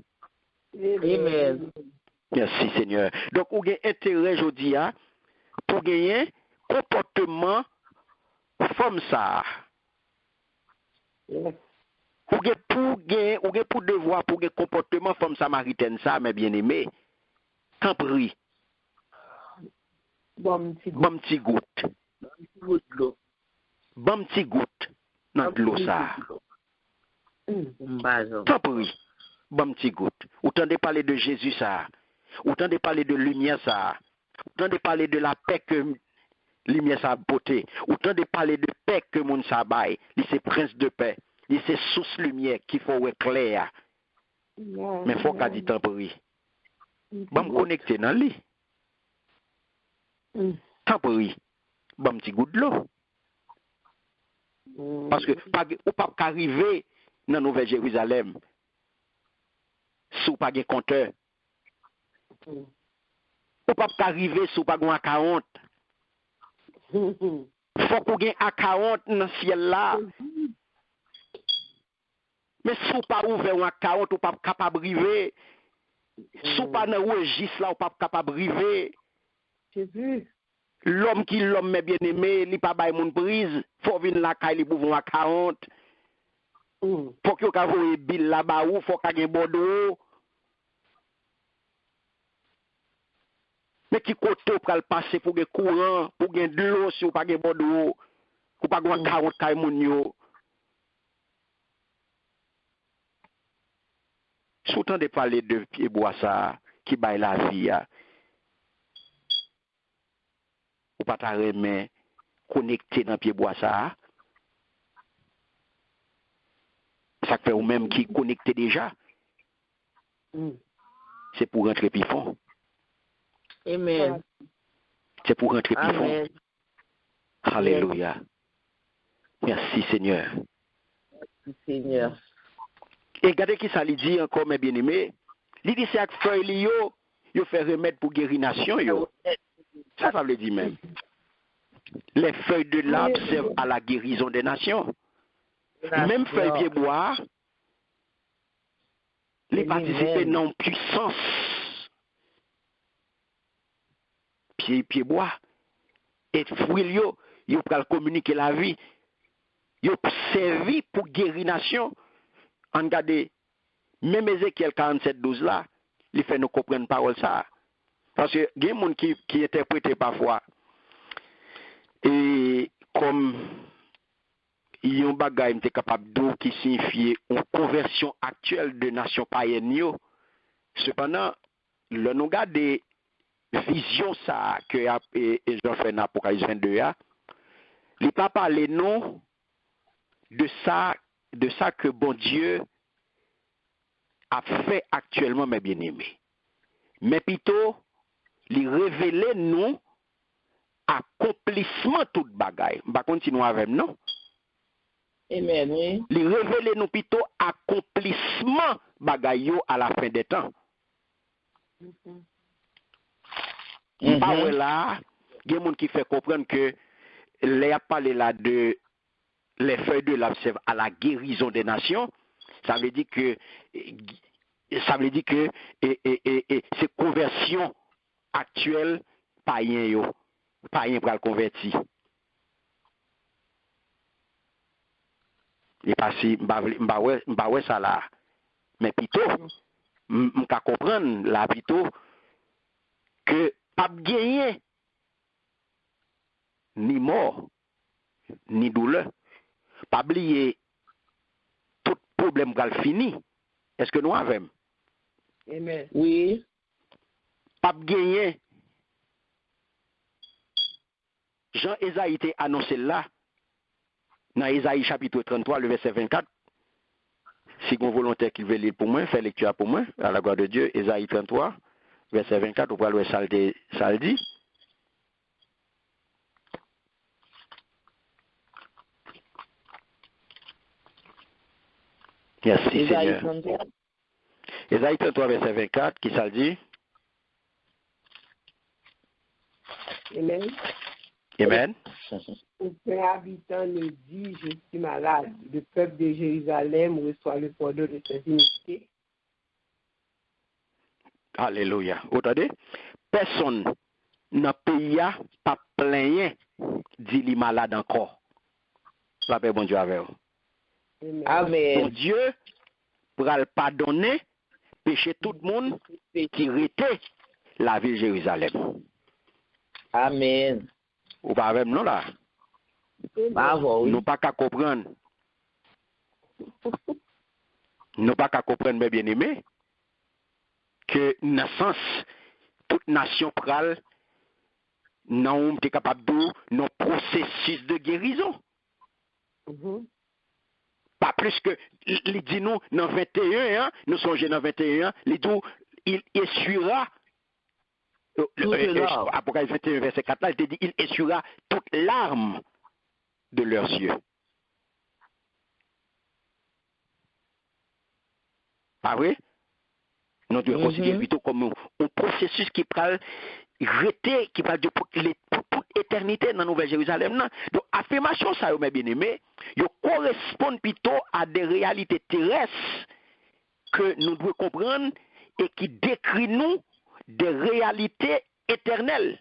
Amen. Merci, Seigneur. Donc, vous avez intérêt, je dis, pour gagner comportement comme ça. Vous avez pour devoir, pour gagner comportement femme samaritaine, ça, mes bien-aimés. Quand prie. Bon petit goutte. Bon petit goutte. Dans l'eau ça. Tant pis, bon petit goutte. Autant de parler de Jésus ça. Autant de parler de lumière ça. Autant de parler de la paix que lumière ça beauté. Autant de parler de paix que mon sabaye. C'est prince de paix. C'est source lumière qu'il faut éclairer. Mais faut qu'à dit tant pis. Bon me connecter dans lui. Tant pis. Bon petit goutte de l'eau. Parce que ou pas arriver dans Nouvelle Jérusalem sous pas de compteur. Ou pas arriver sous pas à 40. Faut qu'on gagne à 40 dans ciel là. Mais si vous pas ouvert un 40, ou pas capable de river. Si vous pas dans le registre là, ou pas capable de river. J'ai vu. L'homme qui l'homme mais bien aimé, il pas bail mon prise, faut venir la caille pour voir 40. Faut que vous voyez bill là-bas ou faut qu'il y ait bordeaux. Mais qui côté pour le passer pour le courant, pour gagner de l'eau si vous pas gagner bordeaux, ou pas gagner 40 caille mon yo. Soutant de parler de pied bois ça qui baille la vie ya. Ou pas ta remet connecté dans pied bois ça. Ça fait ou même qui connecté déjà. C'est pour rentrer plus fond. Amen. C'est pour rentrer plus fond. Amen. Alléluia. Merci Seigneur. Merci Seigneur. Et regardez qui ça lui dit encore, mes bien-aimés. Il dit c'est que feuille yo fait remède pour guérir nation yo. Ça veut dire même. Les feuilles de l'arbre servent à la guérison des nations. Même feuille pied bois, les participants n'ont puissance. Pied bois. Et fruit yo pral communiquer la vie. Yo servi pour guérir nation. En regardez, même Ézéchiel 47:12 là, il fait nous comprendre parole ça. Parce que il y a des gens qui interprètent parfois et comme il y a un bagage qui est capable de qui signifie une conversion actuelle de nations païennes. Cependant, le nous regarde des visions ça que Jean fait dans Apocalypse 22 il n'a pas parlé non de ça que bon Dieu a fait actuellement, mes bien-aimés. Mais plutôt, il révèle nous accomplissement tout bagaille. On va continuer avec non? Amen, oui. Il révèle nous plutôt accomplissement bagaille à la fin des temps. Pas là, il y a des gens qui fait comprendre que les a parlé là de les feuilles de l'arbre servent à la guérison des nations. Ça veut dire que c'est conversion actuelle païen pour le convertir. Et pas si m'ba ouais ça là. Mais plutôt m'ka comprendre là plutôt que pas gagner ni mort ni douleur. Pas oublier tout problème gal fini. Est-ce que nous avons? Amen. Oui. Pas gagner. Jean Esaïe a annoncé là, dans Esaïe chapitre 33, le verset 24. Si vous volontaire qui veut lire pour moi, fait lecture pour moi, à la gloire de Dieu, Esaïe 33, verset 24, vous pouvez le ça le dit. Merci Esaïe Seigneur. 33. Esaïe 33, verset 24, qui ça le dit? Amen. Amen. Aucun habitant ne dit je suis malade. Le peuple de Jérusalem reçoit le pardon de ses iniquités. Alléluia. Vous entendez? Personne dans le pays n'a pas plaigné dit li malade encore. La paix bon Dieu avec vous. Amen. Amen. Bon Dieu pourra le pardonner péché tout le monde qui était la ville de Jérusalem. Amen. Ou pas avec nous là? Bravo, oui. Nous pas qu'à comprendre. Nous pas qu'à comprendre, mes bien-aimés, que dans le sens, toute nation pral, non, est capable de nos processus de guérison. Pas plus que, il dit nous, dans 21, hein, nous songeons dans 21, il dit, il essuiera, Apocalypse 21, verset 4, là, il te dit, il essuiera toute larme de leurs yeux. Pas vrai? Nous devons considérer plutôt comme un processus qui parle rester, qui va dire pour toute éternité dans la Nouvelle Jérusalem. Donc, affirmation, ça, mes bien-aimés, correspond plutôt à des réalités terrestres que nous devons comprendre et qui décrit nous des réalités éternelles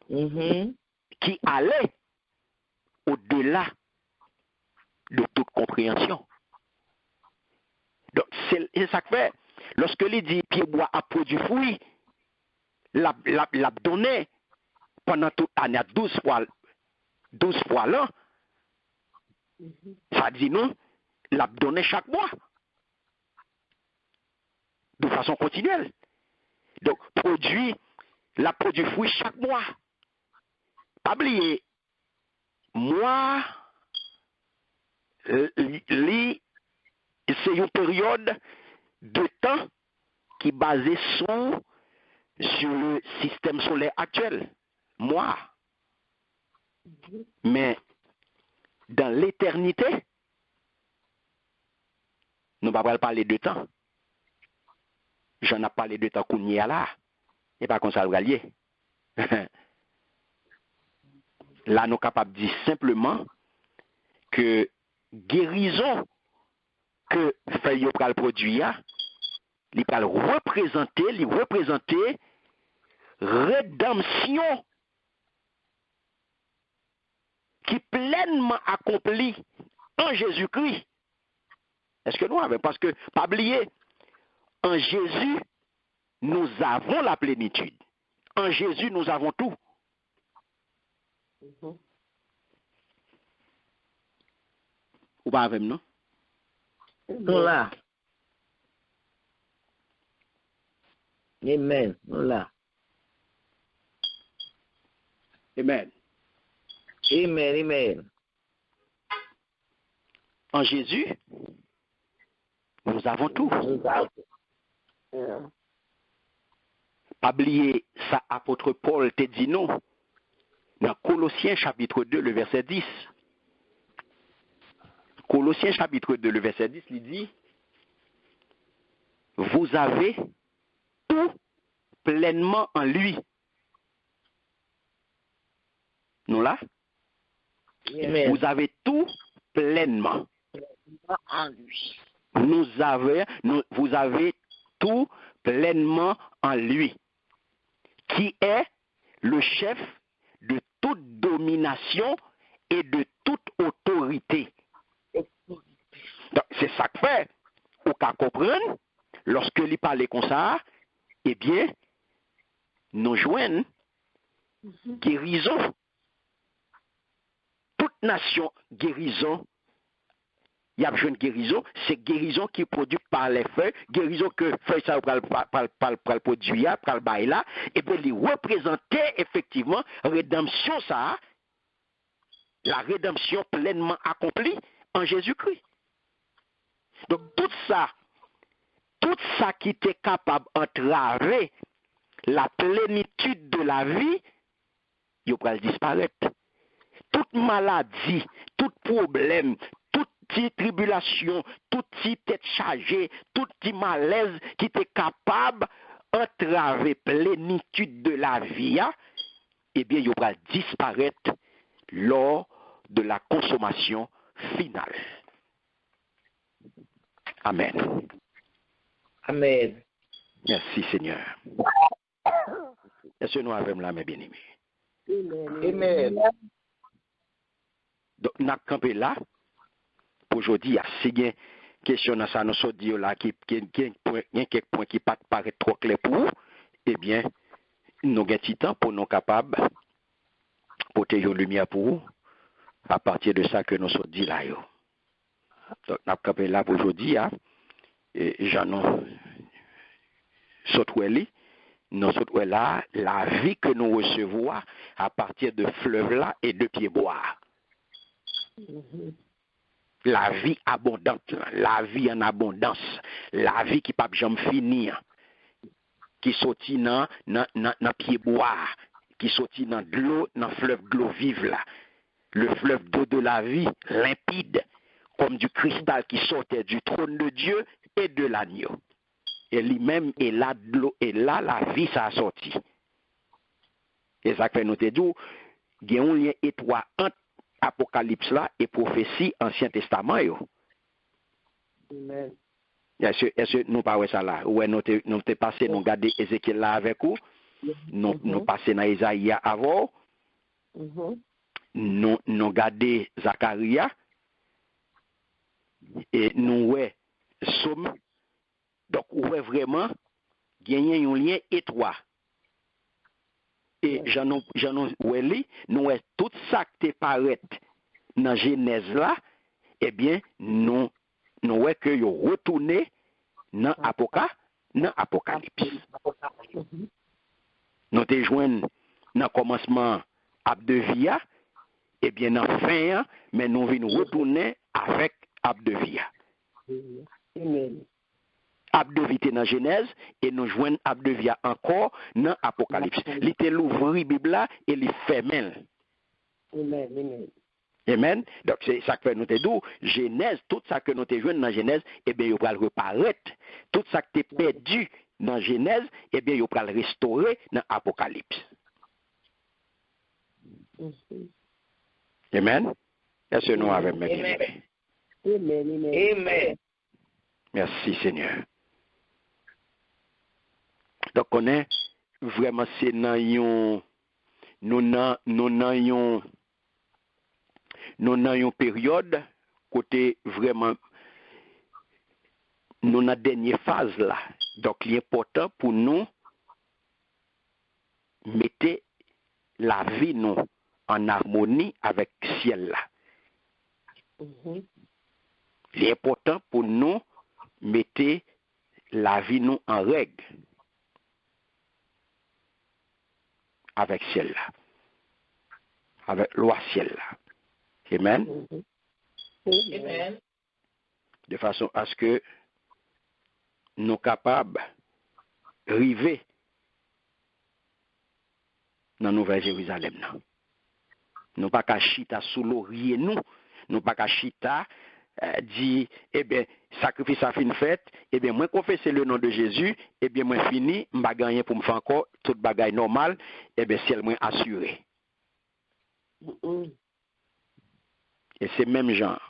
qui allaient au-delà de toute compréhension. Donc, c'est ça que fait. Lorsque il dit pied bois a produit fruit, l'a donné pendant toute l'année 12 fois l'an. Ça dit non, l'a donné chaque mois. De façon continuelle. Donc, la produit fruit chaque mois. Pas oublier, moi, c'est une période de temps qui est basée sur le système solaire actuel. Moi. Mais dans l'éternité, nous ne pouvons pas parler de temps. J'en ai parlé de temps qu'on y a là. Et pas comme ça le galier. Là, nous sommes capables de dire simplement que guérison que fait le produit, il va représenter rédemption qui est pleinement accomplie en Jésus-Christ. Est-ce que nous avons? Parce que, pas oublier, en Jésus, nous avons la plénitude. En Jésus, nous avons tout. Ou pas avec nous? Nous là. Amen. Nous là. Amen. Amen. En Jésus, nous avons tout. Pas oublier ça, apôtre Paul te dit non. Dans Colossiens chapitre 2, le verset 10. Colossiens chapitre 2, le verset 10, il dit, vous avez tout pleinement en lui. Nous là? Amen. Vous avez tout pleinement En lui. vous avez tout pleinement en lui, qui est le chef de toute domination et de toute autorité. Donc, c'est ça que fait. Au cas comprendre, lorsque il parle comme ça, eh bien, nous joignons guérison. Toute nation guérison, il y a besoin de guérison, c'est guérison qui est produite par les feuilles, guérison que feuilles ça par le produit, par le bail là, et bien, il représentait effectivement rédemption ça, la rédemption pleinement accomplie en Jésus-Christ. Donc tout ça qui était capable d'entraver la plénitude de la vie, il va disparaître. Toute maladie, tout problème, toute tribulation, toute tête chargée, tout malaise qui était capable d'entraver la plénitude de la vie, eh bien, il va disparaître lors de la consommation finale. Amen. Amen. Merci Seigneur. Est-ce que nous avons là, mes bien-aimés? Amen. Donc, nous avons campé là. Pour aujourd'hui, il y a une question dans ça, nous sommes dit là, qui quelques points qui ne paraissent trop clairs pour vous. Eh bien, nous avons un petit temps pour nous capables de porter une lumière pour vous. À partir de ça que nous sommes dit là. Donc, nous avons campé là pour aujourd'hui. Et j'en ai nous sommes là, la vie que nous recevons à partir de fleuves là et de pieds bois. La vie abondante, la vie en abondance, la vie qui ne peut jamais finir, qui sortit dans pieds bois, qui sortit dans de l'eau, dans fleuve de l'eau vive là. Le fleuve d'eau de la vie, limpide, comme du cristal qui sortait du trône de Dieu et de l'agneau. Et lui-même est là de l'eau, et là la vie ça a sorti. Et ça fait nous te dit, il y a un lien étroit entre Apocalypse là et prophétie Ancien Testament. Yo. Amen. Est-ce que nous parlons ça là? Ouais, nous te passé, nous garder Ézéchiel là avec vous. Nous passé dans Isaïe avant. Nous garder Zacharia. Et nous ouais Somme. Donc, ouais vraiment, gagner un lien étroit. Et j'en ai nous ouais tout ça qui te paraît dans Genèse là, eh bien, nous ouais que yo retourné dans Apocalypse. Nous te joignent dans commencement Abdevia, eh bien dans fin, mais nous venons retourner avec Abdevia. Amen. Abdevité dans Genèse et nous joignons Abdevia encore dans Apocalypse. Il était l'ouvrir Bible là et il ferme. Amen. Amen. Amen. Donc c'est ça que nous te dit Genèse, tout ça que nous te joignons dans Genèse, eh bien il va le reparaître. Tout ça que tu perdu dans Genèse, eh bien il va le restaurer dans Apocalypse. Amen. Est-ce que nous avons bien aimé? Amen. Amen. Merci Seigneur. Donc on est vraiment c'est dans une période côté vraiment nous dans dernière phase là. Donc il est important pour nous mettre la vie nous en harmonie avec le ciel là. Il est important pour nous mettre la vie nous en règle avec ciel là, avec loi ciel là. Amen. Amen. De façon à ce que nous sommes capables d'arriver dans Nouvelle Jérusalem. Nous pas qu'à chita sous laurier nous pas qu'à chita dit eh bien sacrifice a fin fait, eh bien moi confesser le nom de Jésus, eh bien moi fini, m'pa gagner pour me faire encore toute bagaille normale, eh bien ciel moi assuré. Et c'est même genre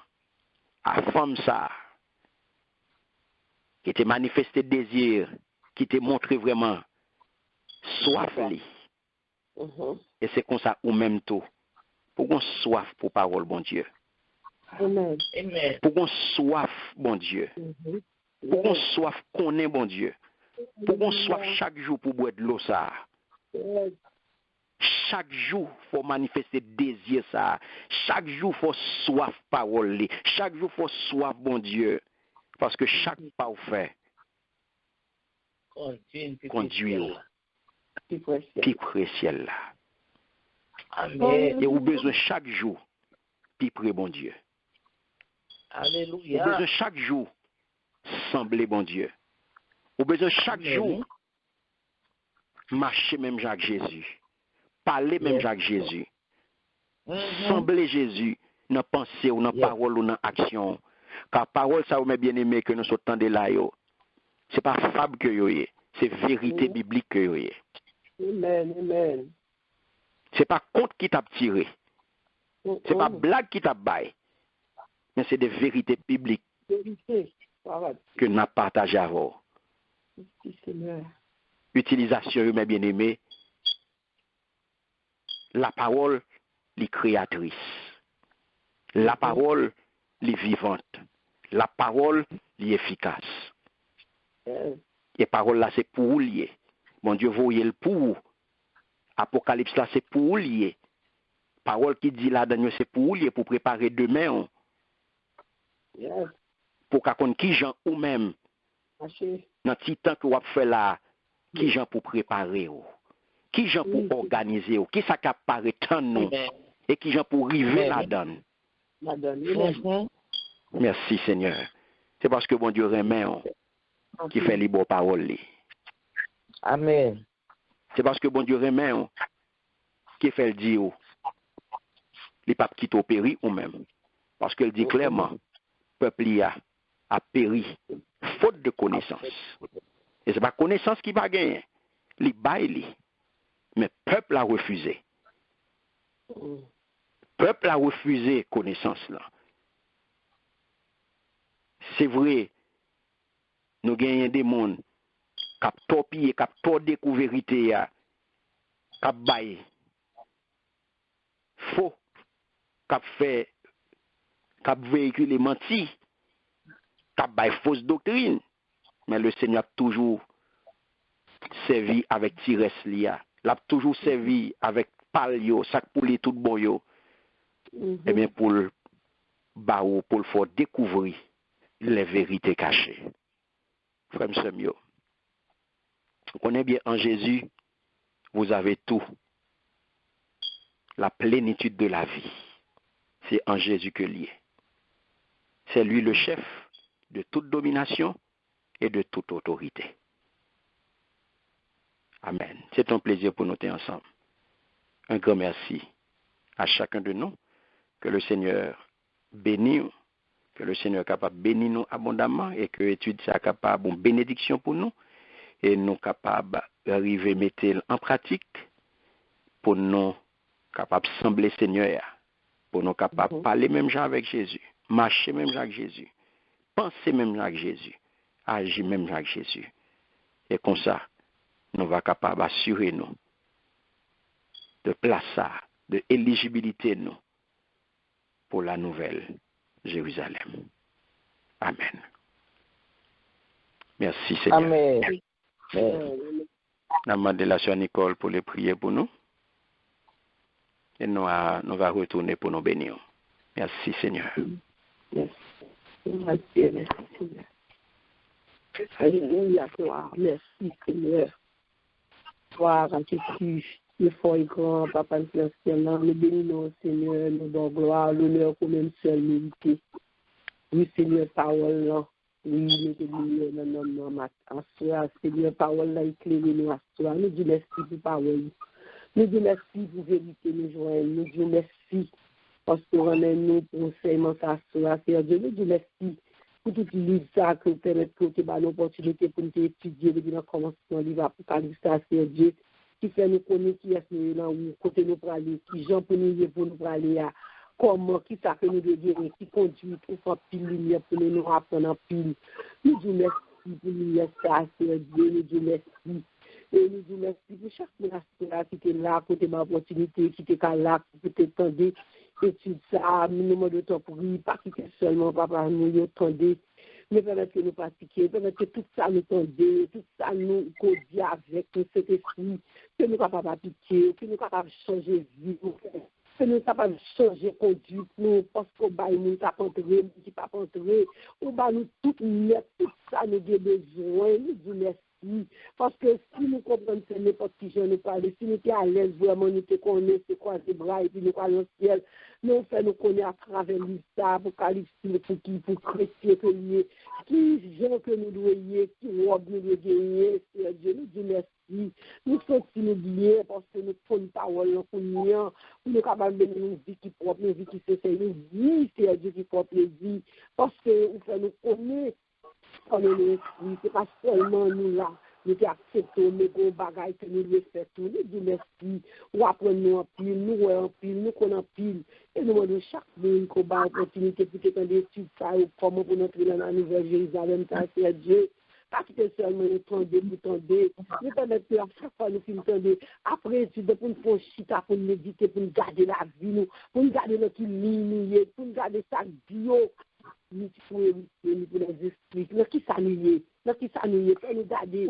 à femme ça qui te manifesté désir, qui te montré vraiment soif li. Et c'est comme ça ou même tout. Pour qu'on soif pour parole bon Dieu. Amen. Amen. Pour qu'on soif bon Dieu. Pour qu'on soif connaît bon Dieu. Pour qu'on soif chaque jour pour boire de l'eau ça. Chaque jour faut manifester désir ça. Chaque jour faut soif parole li. Chaque jour faut soif bon Dieu. Parce que chaque pas ou fait conduit au plus près ciel là. Amen. Et vous besoin chaque jour plus près bon Dieu. Vous Alléluia. besoin chaque jour sembler bon Dieu. Vous besoin chaque jour marcher même Jacques Jésus. Parler même Jacques Jésus. Sembler Jésus dans pensée ou dans parole ou dans action. Car parole ça vous met bien aimé que nous sommes de là yo. C'est pas fable que yo est, c'est vérité biblique que yo est. Amen. Amen. C'est pas compte qui t'a tiré. C'est pas blague qui t'a baillé. Mais c'est des vérités bibliques Vérité. que nous avons partagées avec vous. Seigneur. Utilisation, mes bien-aimés, la parole est créatrice. La parole est vivante. La parole est efficace. Et parole là, c'est pour vous lier. Mon Dieu, vous voyez le pour. Apocalypse là, c'est pour vous lier. Parole qui dit là, Daniel, c'est pour vous lier, pour préparer demain. Pour qu'on qui gens ou même dans le petit temps que vous avez fait là, qui gens pour préparer, qui gens pour organiser, qui ça apparaît tant nous, et qui gens pour arriver là-dedans. Merci Seigneur. C'est parce que bon Dieu remet qui fait les bonnes paroles. Amen. C'est parce que bon Dieu remet qui fait le dire. Les papes qui t'ont péri ou même. Parce qu'il dit clairement, peuple a péri faute de connaissance. Et c'est pas connaissance qui va gagner. Les bails. Mais le peuple a refusé. Peuple a refusé connaissance là. C'est vrai, nous gagnons des mondes qui ont torpillé, qui ont tordé la vérité, qui ont baillé faux, qui ont fait, qui ont véhiculé menti, qui ont baillé fausse doctrine. Mais le Seigneur a toujours servi avec Tires Lia. Il a toujours servi avec Palio, sac pour les tout bon yo. Eh bien, pour le baou, pour le faire découvrir les vérités cachées. Frère Semio, vous connaissez bien en Jésus, vous avez tout. La plénitude de la vie, c'est en Jésus que lié. C'est lui le chef de toute domination et de toute autorité. Amen. C'est un plaisir pour nous être ensemble. Un grand merci à chacun de nous. Que le Seigneur bénisse, que le Seigneur est capable de bénir nous abondamment et que l'étude soit capable de bénédiction pour nous et nous capables d'arriver à mettre en pratique pour nous capables de sembler Seigneur, pour nous capables de parler même genre avec Jésus, marcher même genre avec Jésus, penser même genre avec Jésus, agir même genre avec Jésus. Et comme ça, nous va capables d'assurer nous de place, de éligibilité nous pour la nouvelle Jérusalem. Amen. Merci Seigneur. Amen. Nous demandons la sœur Nicole pour les prier pour nous. Et nous va retourner pour nous bénir. Merci Seigneur. Merci. Merci Seigneur. Alléluia, gloire. Merci Seigneur. Gloire à Jésus. Le fort et grand, Papa Célestiel, nous bénissons, Seigneur, nous donnons gloire, l'honneur pour même seul mérité. Oui, Seigneur, parole là. Oui, nous te bénissons dans notre nom. Seigneur, parole là, éclairez nous à soi. Nous disons merci pour parole. Nous disons merci pour vérité, nous joignons. Nous disons merci parce que nous pour enseignement à soi. Seigneur Dieu, nous disons merci pour tout livre ça que vous permettez que vous ayez l'opportunité pour nous étudier depuis le commencement du livre Apocalypse, Seigneur Dieu. Qui fait nous connaître qui est nous là où côté nous pour aller, qui gens pour nous aller à comment qui ça que nous devons qui conduit pour faire pile lumière pour nous apprendre en pile. Nous disons merci pour lumière ça, Seigneur Dieu, nous disons merci. Et nous disons merci pour chaque monastère qui est là, côté ma opportunité, qui est là, qui peut attendre étude ça, minimum de temps pour lui, pas quitter seulement papa nous attendre. Mais permettre que nous pratiquions, permettre que tout ça nous tendait, tout ça nous codie avec cet esprit, que nous sommes capables d'appliquer, que nous sommes capables de changer vie, que nous sommes capables de changer conduite, nous, parce qu'on va nous pas entrer, nous ne pas entrer, on va nous tout mettre, tout ça nous avons besoin, nous disons merci. Parce que si nous comprenons que n'importe qui je nous parle, si nous sommes à l'aise, vraiment nous te connaissons, c'est quoi ces bras, et puis nous croyons le ciel, nous fait nous connaître à travers l'histoire, Apocalypse, pour chrétiens que nous qui gens que nous devons qui robe nous devons gagner, Seigneur Dieu, nous disons merci. Nous sommes nous bien parce que nous prenons parole pour nous capables de nous vie qui propre, une vie qui se fait, une vie, Seigneur Dieu, qui fait plaisir, parce que nous fait nous connaître. C'est pas seulement nous là, nous qui acceptons les gros bagages que nous devons faire tout. Nous disons merci, ou apprenons en pile, nous en pile, nous connaissons en pile. Et nous demandons chaque jour qu'on a l'opportunité pour faire des études, ça, ou comment pour entrer dans la nouvelle Jérusalem, ça, c'est Dieu. Pas quitter seulement nous tendre, nous permettre que à chaque fois nous finissons après études, pour nous faire chita, pour nous méditer, pour nous garder la vie, pour nous garder notre ligne, pour nous garder sa bio. Nous pour les esprits, nous qui s'annuler, nous qui s'annuler, pour nous garder,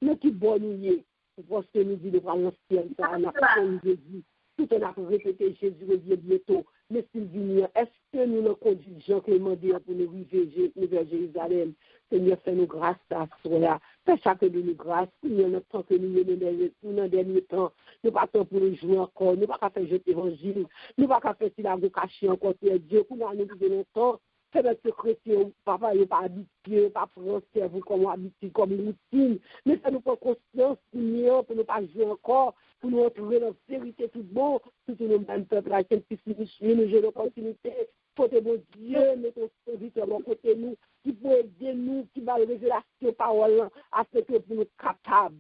nous qui bonnuler, parce que nous disons de l'ancien, ça n'a pas Jésus, tout on a répété Jésus revient bientôt, mais s'il vient, est-ce que nous le conduisons Clément pour nous vivre vers Jérusalem? Seigneur, fais-nous grâce à cela, fais chacun de nous grâce, Seigneur, notre temps que nous dans le dernier temps, nous pas temps pour nous jouer encore, nous pas qu'à faire jeter l'évangile, nous pas qu'à faire si la vous cacher encore, Dieu, pour nous donner longtemps. C'est notre chrétien, papa, il n'est pas habitué, pas prendre cerveau comme habitude, comme routine. Mais ça nous prend conscience, Seigneur, pour ne pas jouer encore, pour nous retrouver dans la vérité tout bon, tout le même peuple, à quel puisse nous jouer l'opportunité. Côté mon Dieu, mettez ton serviteur à côté de nous, qui peut aider nous, qui va révéler la parole, afin que nous capables,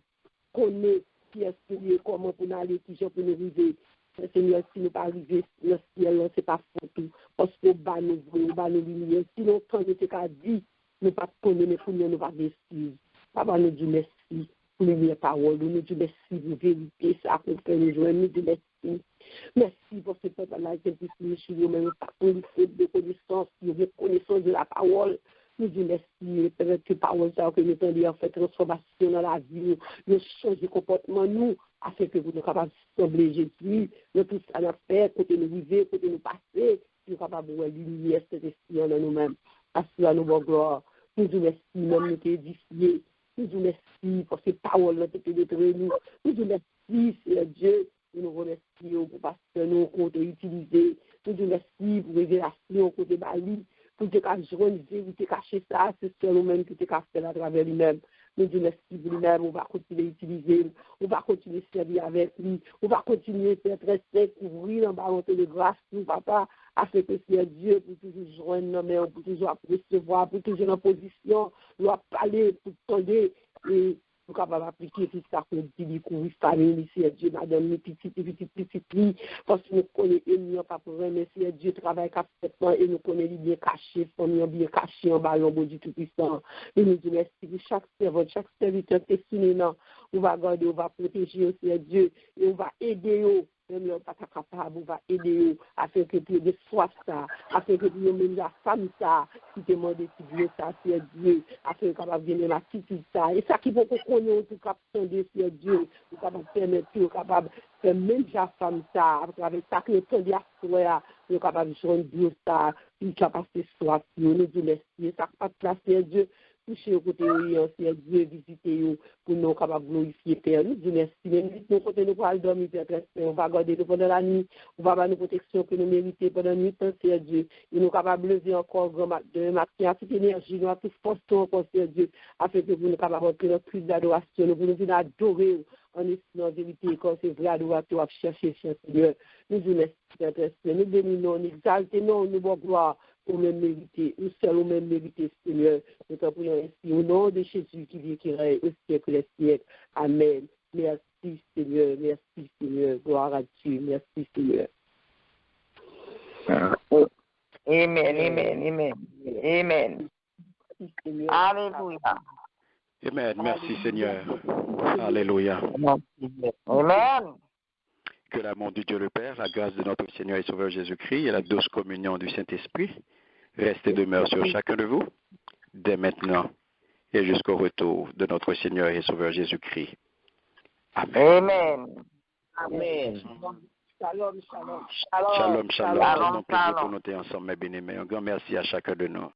connaître, qui est comment pour nous aller, qui pour nous arriver. Seigneur, si nous pas arriver dans le ciel, c'est pas faux. Parce que bas nous voyons, bas nous lumière. Si nous temps de te dit, nous pas connaître, mais pour nous pas d'excuses. Papa, nous disons merci pour les paroles, nous disons merci pour la vérité, ça qu'on fait nous joindre, nous disons merci. Merci pour ce peuple-là qui est plus sur nous-mêmes, pour le fait de connaissance, de reconnaissance de la parole. Nous disons merci, peut-être que parole ça que nous entendons en fait transformation dans la vie, nous changer de comportement, nous, afin que vous soyez capables de sembler Jésus, nous tout ça nous fait, côté nous vivre, côté nous passer, nous sommes capables de voir lumière, cet esprit en nous-mêmes. Assure nous bonne gloire. Nous disons merci, même nous t'édifier. Nous disons merci pour ces paroles qui pénétrent nous. Nous disons merci, Seigneur Dieu. Nous nous remercions pour parce que nous compte utiliser. Nous disons merci pour révélation côté Bali. Pour que quand je une vérité cachée ça, c'est sur nous-mêmes qui t'es caché à travers lui-même. Nous disons merci pour lui-même, on va continuer à utiliser, on va continuer à servir avec lui, on va continuer à faire rester, couvrir dans la volonté de grâce, nous, papa, afin que c'est Dieu pour toujours joindre nos mains, pour toujours recevoir, pour toujours en position, nous parler, pour tendre, et nous capables d'appliquer tout ça qu'on dit, couvrir famille, c'est Dieu, madame, les petites, parce que nous connaissons, et nous pas pour mais c'est Dieu travaille parfaitement, et nous connaissons les bien cachés, famille bien cachés en bas, l'ombre du Tout-Puissant. Et nous disons merci pour chaque servante, chaque serviteur, on va garder, on va protéger aussi Dieu, et on va aider même le pas capable, on va aider afin que tu aies des soif ça, afin que tu aies même la femme ça, qui te demande de Dieu ça, c'est Dieu, afin que tu aies la petite ça. Et ça qui peut qu'on connaît, tout capable de c'est Dieu, ou capable de permettre, ou capable de faire même la femme ça, avec ça que le temps de la ou capable de joindre Dieu ça, qui est capable de soif, nous disons merci, ça pas de place, c'est Dieu. Toucher au côté où c'est Dieu visiter pour nous capables de glorifier Père. Nous disons merci. Même si nous côté nous pour aller dormir, on va garder nous pendant la nuit, on va avoir une protection que nous méritons pendant la nuit, c'est Dieu. Et nous capables de lever encore demain matin, toute énergie, nous toute force encore, c'est Dieu, afin que vous nous capables de rentrer dans plus d'adoration, nous voulons venir adorer en esprit, en vérité, quand c'est vrai adorateur, à chercher, Seigneur. Nous disons merci, nous bénissons, nous exaltons, nous bon gloire. Au même mérité, ou seul au même mérité, Seigneur. Nous t'en prions ainsi au nom de Jésus qui vit, qui règne au siècle des siècles. Amen. Merci, Seigneur. Merci, Seigneur. Gloire à Dieu. Merci, Seigneur. Amen. Alléluia. Amen. Merci, Seigneur. Alléluia. Amen. Que l'amour de Dieu le Père, la grâce de notre Seigneur et Sauveur Jésus-Christ et la douce communion du Saint-Esprit reste et demeure sur chacun de vous, dès maintenant et jusqu'au retour de notre Seigneur et Sauveur Jésus-Christ. Amen. Amen. Shalom. Shalom. Un grand plaisir pour nous être ensemble, mes bien-aimés. Un grand merci à chacun de nous.